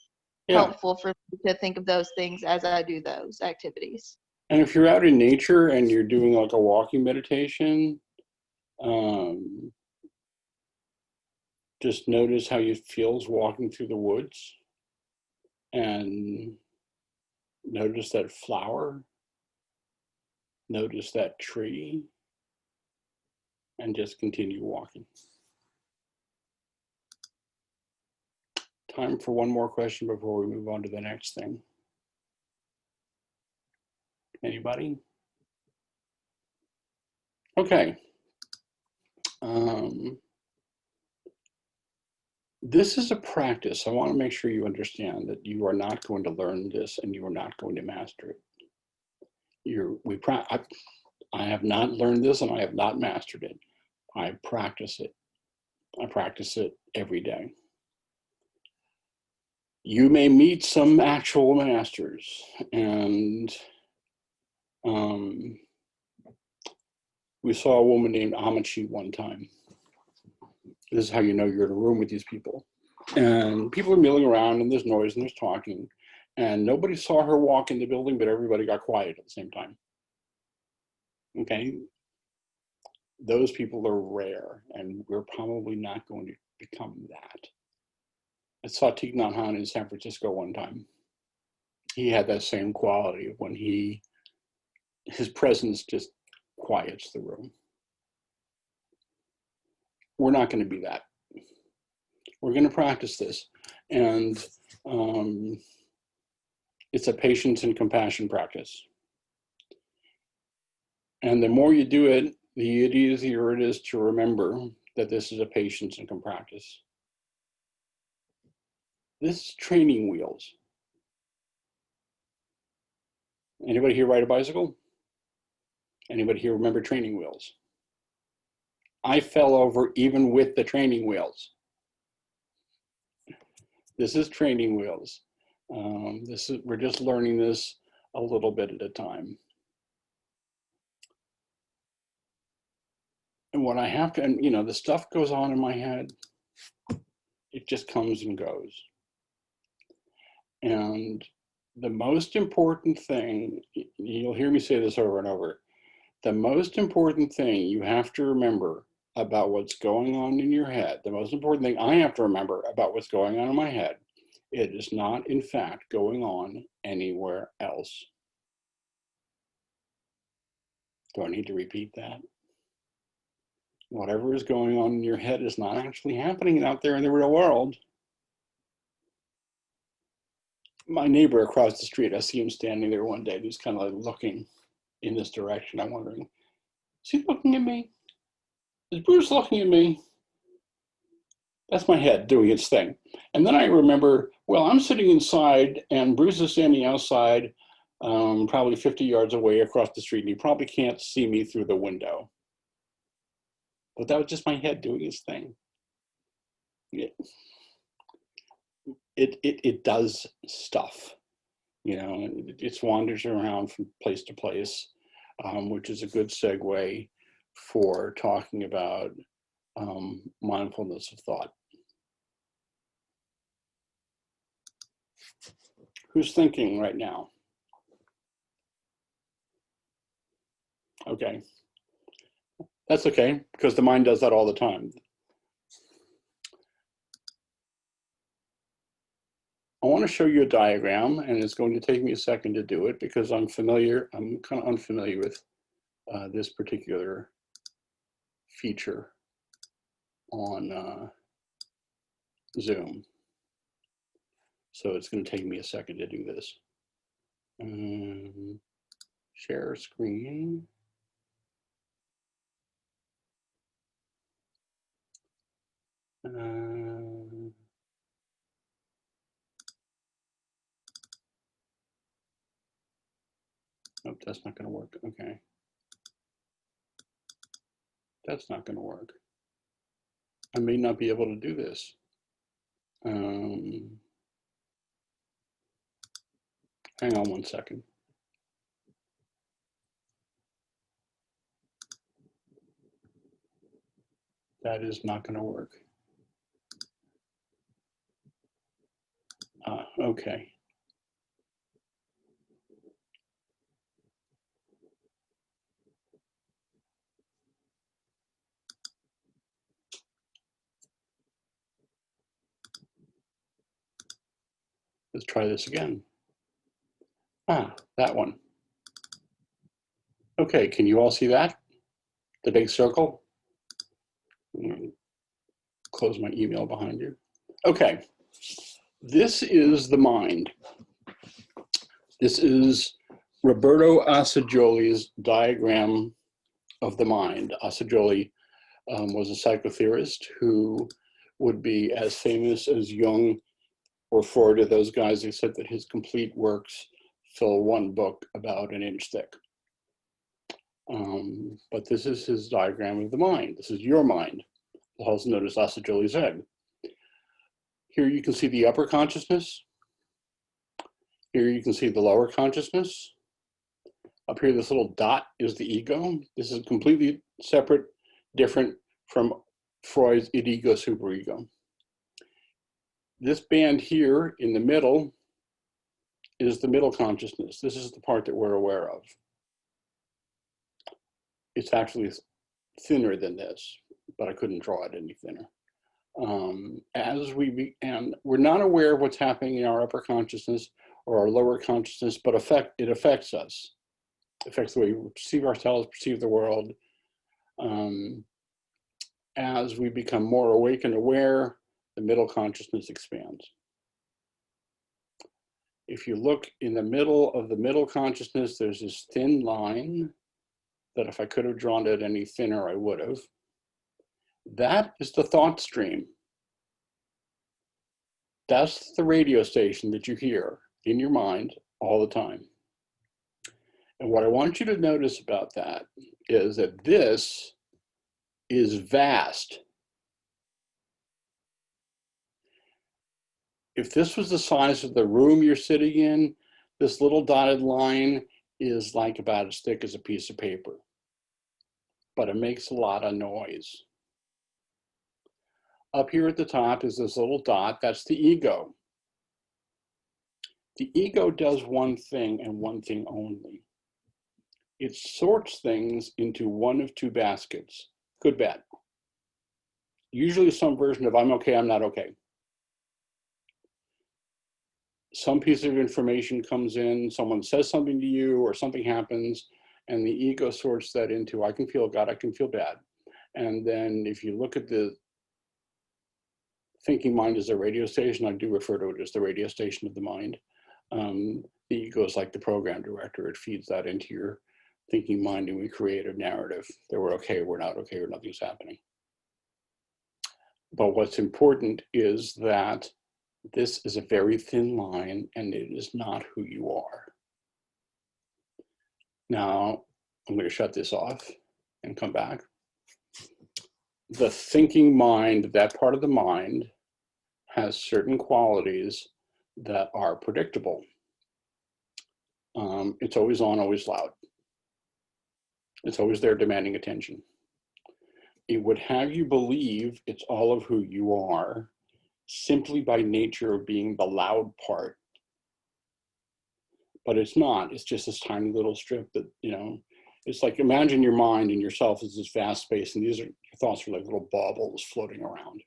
Yeah. helpful for me to think of those things as I do those activities. And if you're out in nature and you're doing like a walking meditation, just notice how it feels walking through the woods, and notice that flower, notice that tree, and just continue walking. Time for one more question before we move on to the next thing. Anybody? Okay. This is a practice. I want to make sure you understand that you are not going to learn this and you are not going to master it. I have not learned this and I have not mastered it. I practice it. I practice it every day. You may meet some actual masters, and we saw a woman named Amachi one time. This is how you know you're in a room with these people. And people are milling around and there's noise and there's talking. And nobody saw her walk in the building, but everybody got quiet at the same time. Okay? Those people are rare, and we're probably not going to become that. I saw Thich Nhat Hanh in San Francisco one time. He had that same quality of when his presence just quiets the room. We're not going to be that. We're going to practice this. And it's a patience and compassion practice. And the more you do it, the easier it is to remember that this is a patience and compassion practice. This is training wheels. Anybody here ride a bicycle? Anybody here remember training wheels? I fell over even with the training wheels. This is training wheels. We're just learning this a little bit at a time. And what I have to, and the stuff goes on in my head, it just comes and goes. And the most important thing, you'll hear me say this over and over, the most important thing you have to remember about what's going on in your head, the most important thing I have to remember about what's going on in my head, it is not in fact going on anywhere else. Do I need to repeat that? Whatever is going on in your head is not actually happening out there in the real world. My neighbor across the street, I see him standing there one day, he's kind of like looking in this direction. I'm wondering, is he looking at me? Is Bruce looking at me? That's my head doing its thing. And then I remember, well, I'm sitting inside and Bruce is standing outside, probably 50 yards away across the street, and he probably can't see me through the window. But that was just my head doing its thing. It does stuff, it wanders around from place to place, which is a good segue for talking about mindfulness of thought. Who's thinking right now? Okay. That's okay, because the mind does that all the time. I want to show you a diagram, and it's going to take me a second to do it because I'm kind of unfamiliar with this particular feature on Zoom. So it's going to take me a second to do this. Share screen. Nope, that's not going to work. Okay. That's not going to work. I may not be able to do this. I Hang on one second. That is not going to work. Okay. Let's try this again. That one. Okay, can you all see that? The big circle? Close my email behind you. Okay, this is the mind. This is Roberto Assagioli's diagram of the mind. Assagioli was a psychotheorist who would be as famous as Jung or Freud or those guys, except that his complete works fill one book about an inch thick. But this is his diagram of the mind. This is your mind, also known as Assagioli's head. Here you can see the upper consciousness. Here you can see the lower consciousness. Up here, this little dot is the ego. This is completely separate, different from Freud's id, ego, superego. This band here in the middle is the middle consciousness. This is the part that we're aware of. It's actually thinner than this, but I couldn't draw it any thinner. And we're not aware of what's happening in our upper consciousness or our lower consciousness, but it affects us. It affects the way we perceive ourselves, perceive the world. As we become more awake and aware, the middle consciousness expands. If you look in the middle of the middle consciousness, there's this thin line that if I could have drawn it any thinner, I would have. That is the thought stream. That's the radio station that you hear in your mind all the time. And what I want you to notice about that is that this is vast. If this was the size of the room you're sitting in, this little dotted line is like about as thick as a piece of paper, but it makes a lot of noise. Up here at the top is this little dot, that's the ego. The ego does one thing and one thing only. It sorts things into one of two baskets, good, bad. Usually some version of I'm okay, I'm not okay. Some piece of information comes in, someone says something to you or something happens, and the ego sorts that into I can feel good, I can feel bad. And then if you look at the thinking mind as a radio station, I do refer to it as the radio station of the mind. The ego is like the program director. It feeds that into your thinking mind and we create a narrative that we're okay, we're not okay, or nothing's happening. But what's important is that this is a very thin line and it is not who you are. Now, I'm going to shut this off and come back. The thinking mind, that part of the mind, has certain qualities that are predictable. It's always on, always loud. It's always there demanding attention. It would have you believe it's all of who you are simply by nature of being the loud part. But it's not, it's just this tiny little strip that, it's like imagine your mind and yourself as this vast space and your thoughts are like little baubles floating around.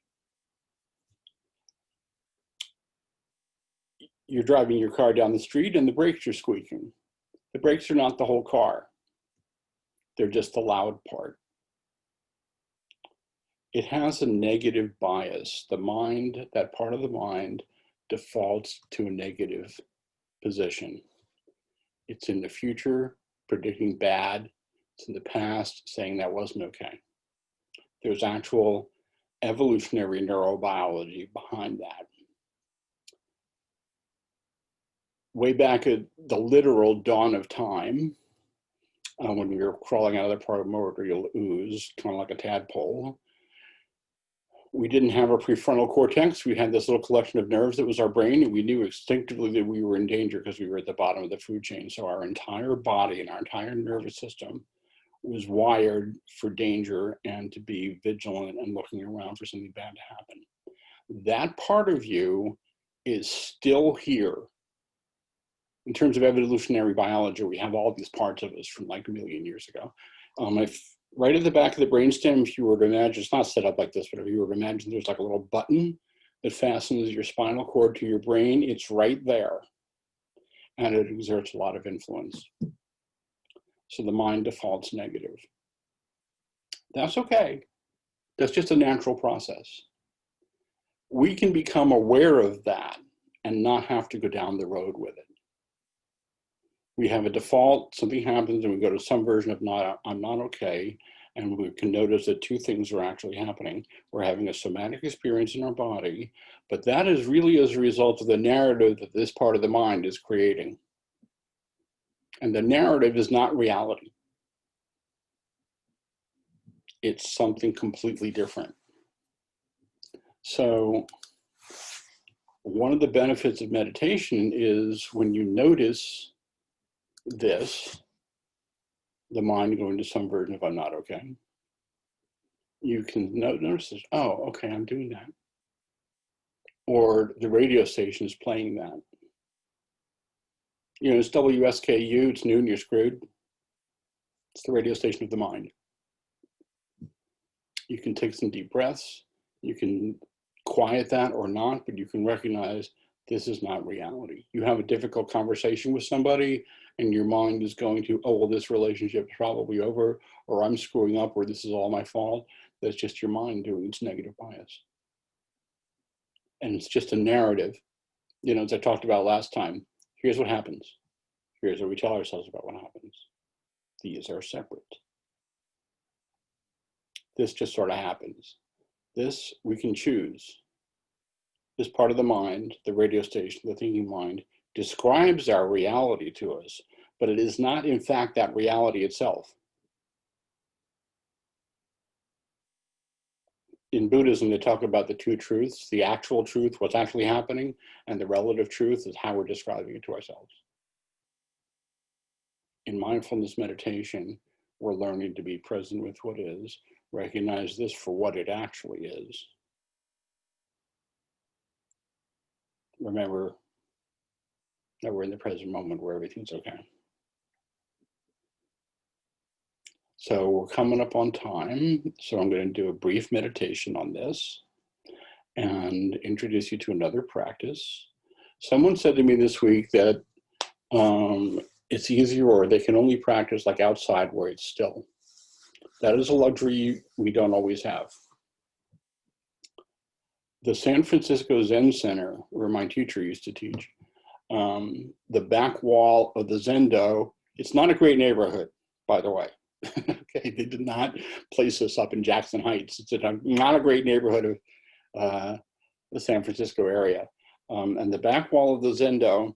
You're driving your car down the street and the brakes are squeaking. The brakes are not the whole car. They're just the loud part. It has a negative bias. The mind, that part of the mind, defaults to a negative position. It's in the future, predicting bad. It's in the past, saying that wasn't okay. There's actual evolutionary neurobiology behind that. Way back at the literal dawn of time, when we were crawling out of the primordial ooze, kind of like a tadpole, We didn't have a prefrontal cortex. We had this little collection of nerves that was our brain, and we knew instinctively that we were in danger because we were at the bottom of the food chain. So our entire body and our entire nervous system was wired for danger and to be vigilant and looking around for something bad to happen. That part of you is still here. In terms of evolutionary biology, we have all these parts of us from like a million years ago. If right at the back of the brainstem, if you were to imagine, it's not set up like this, but if you were to imagine there's like a little button that fastens your spinal cord to your brain, it's right there. And it exerts a lot of influence. So the mind defaults negative. That's okay. That's just a natural process. We can become aware of that and not have to go down the road with it. We have a default, something happens, and we go to some version of I'm not okay, and we can notice that two things are actually happening. We're having a somatic experience in our body, but that is really as a result of the narrative that this part of the mind is creating. And the narrative is not reality. It's something completely different. So one of the benefits of meditation is when you notice this, the mind going to some version of I'm not okay, you can notice this, oh, okay, I'm doing that. Or the radio station is playing that. You know, it's WSKU, it's noon, you're screwed. It's the radio station of the mind. You can take some deep breaths, you can quiet that or not, but you can recognize this is not reality. You have a difficult conversation with somebody and your mind is going to, oh, well, this relationship is probably over, or I'm screwing up, or this is all my fault. That's just your mind doing its negative bias. And it's just a narrative. You know, as I talked about last time, here's what happens. Here's what we tell ourselves about what happens. These are separate. This just sort of happens. This we can choose. This part of the mind, the radio station, the thinking mind, describes our reality to us, but it is not in fact that reality itself. In Buddhism, they talk about the two truths, the actual truth, what's actually happening, and the relative truth is how we're describing it to ourselves. In mindfulness meditation, we're learning to be present with what is, recognize this for what it actually is. Remember that we're in the present moment where everything's okay. So we're coming up on time, so I'm going to do a brief meditation on this and introduce you to another practice. Someone said to me this week that it's easier or they can only practice like outside where it's still. That is a luxury we don't always have. The San Francisco Zen Center, where my teacher used to teach, the back wall of the Zendo, it's not a great neighborhood, by the way. Okay, they did not place us up in Jackson Heights. It's not a great neighborhood of the San Francisco area. And the back wall of the Zendo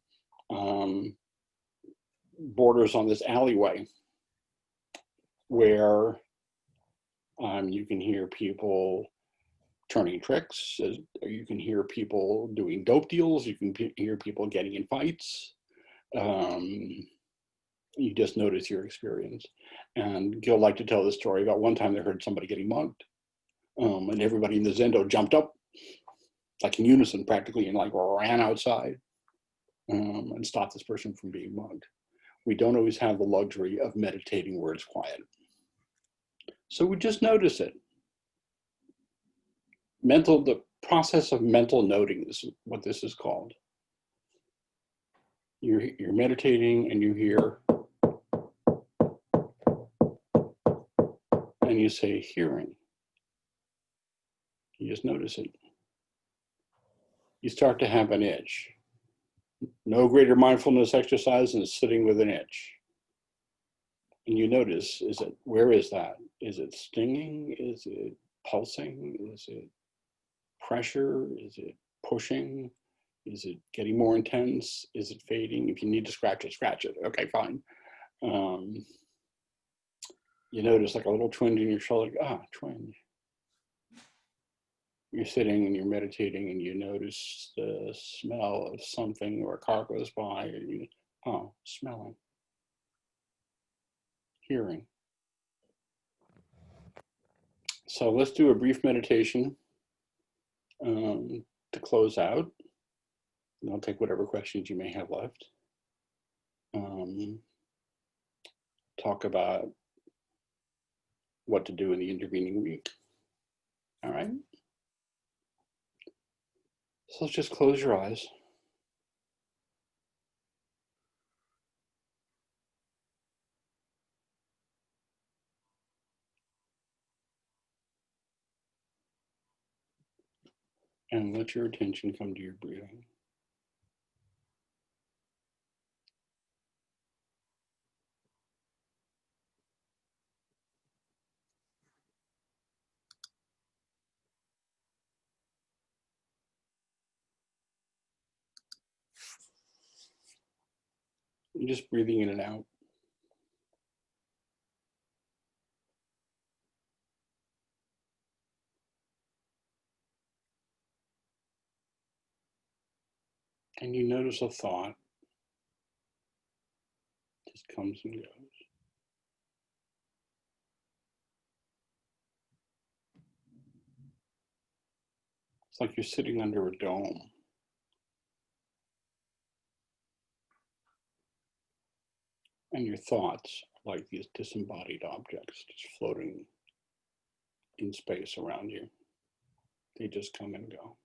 borders on this alleyway where you can hear people turning tricks, you can hear people doing dope deals, you can hear people getting in fights. You just notice your experience. And Gil liked to tell the story about one time they heard somebody getting mugged. And everybody in the Zendo jumped up, like in unison practically, and like ran outside and stopped this person from being mugged. We don't always have the luxury of meditating where it's quiet. So we just notice it. The process of mental noting is what this is called. You're meditating and you hear, and you say hearing. You just notice it. You start to have an itch. No greater mindfulness exercise than sitting with an itch. And you notice, where is that? Is it stinging? Is it pulsing? Is it pressure? Is it pushing? Is it getting more intense? Is it fading? If you need to scratch it, scratch it. Okay, fine. You notice like a little twinge in your shoulder. Ah, twinge. you're sitting and you're meditating and you notice the smell of something, or a car goes by, and you, oh, smelling, hearing. So let's do a brief meditation to close out. And I'll take whatever questions you may have left. Talk about what to do in the intervening week. All right. So let's just close your eyes. And let your attention come to your breathing. You're just breathing in and out. And you notice a thought just comes and goes. It's like you're sitting under a dome. And your thoughts are like these disembodied objects just floating in space around you. They just come and go.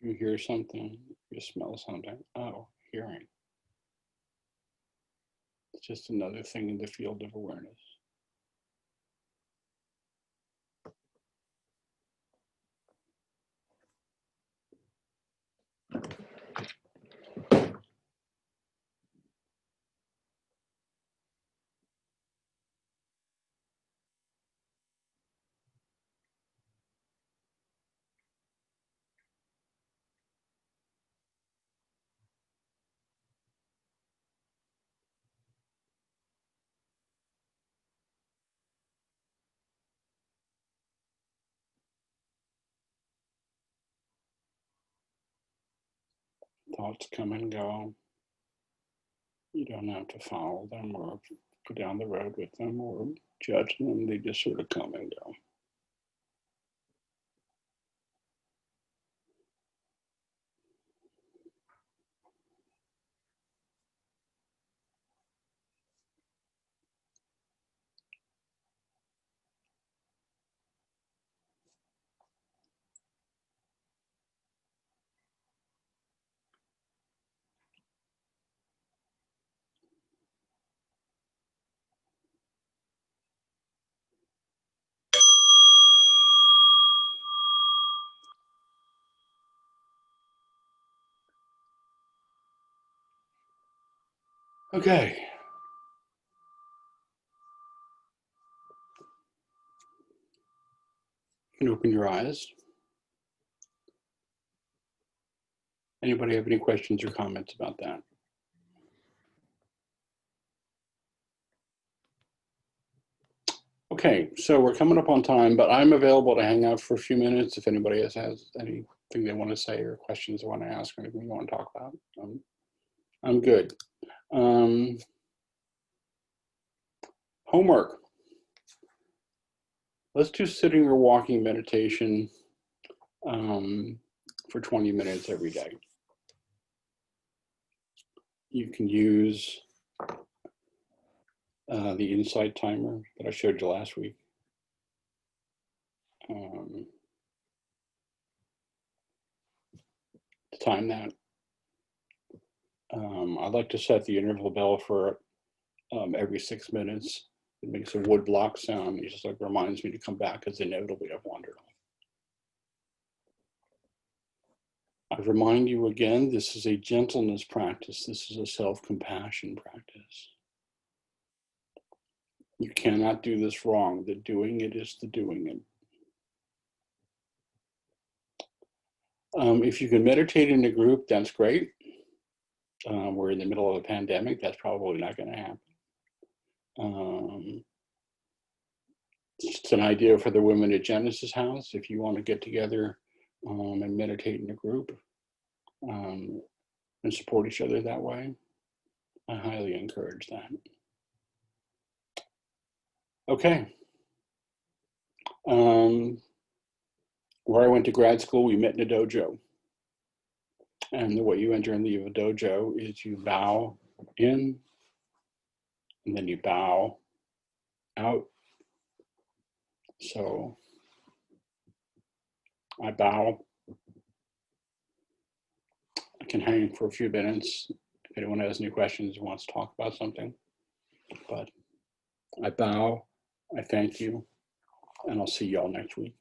You hear something, you smell something. Oh, hearing. It's just another thing in the field of awareness. Thoughts come and go. You don't have to follow them or go down the road with them or judge them. They just sort of come and go. Okay. You can open your eyes. Anybody have any questions or comments about that? Okay, so we're coming up on time, but I'm available to hang out for a few minutes if anybody has anything they want to say or questions they want to ask or anything you want to talk about. I'm good. Homework. Let's do sitting or walking meditation for 20 minutes every day. You can use the insight timer that I showed you last week. To time that. I like to set the interval bell for every 6 minutes. It makes a wood block sound. It just like reminds me to come back because inevitably I've wandered off. I remind you again, this is a gentleness practice. This is a self-compassion practice. You cannot do this wrong. The doing it is the doing it. If you can meditate in a group, that's great. We're in the middle of a pandemic. That's probably not going to happen. It's an idea for the women at Genesis House. If you want to get together and meditate in a group and support each other that way, I highly encourage that. Okay. Where I went to grad school, we met in a dojo. And the way you enter into a dojo is you bow in, and then you bow out. So I bow. I can hang for a few minutes if anyone has any questions or wants to talk about something. But I bow, I thank you, and I'll see y'all next week.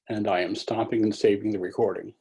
And I am stopping and saving the recording.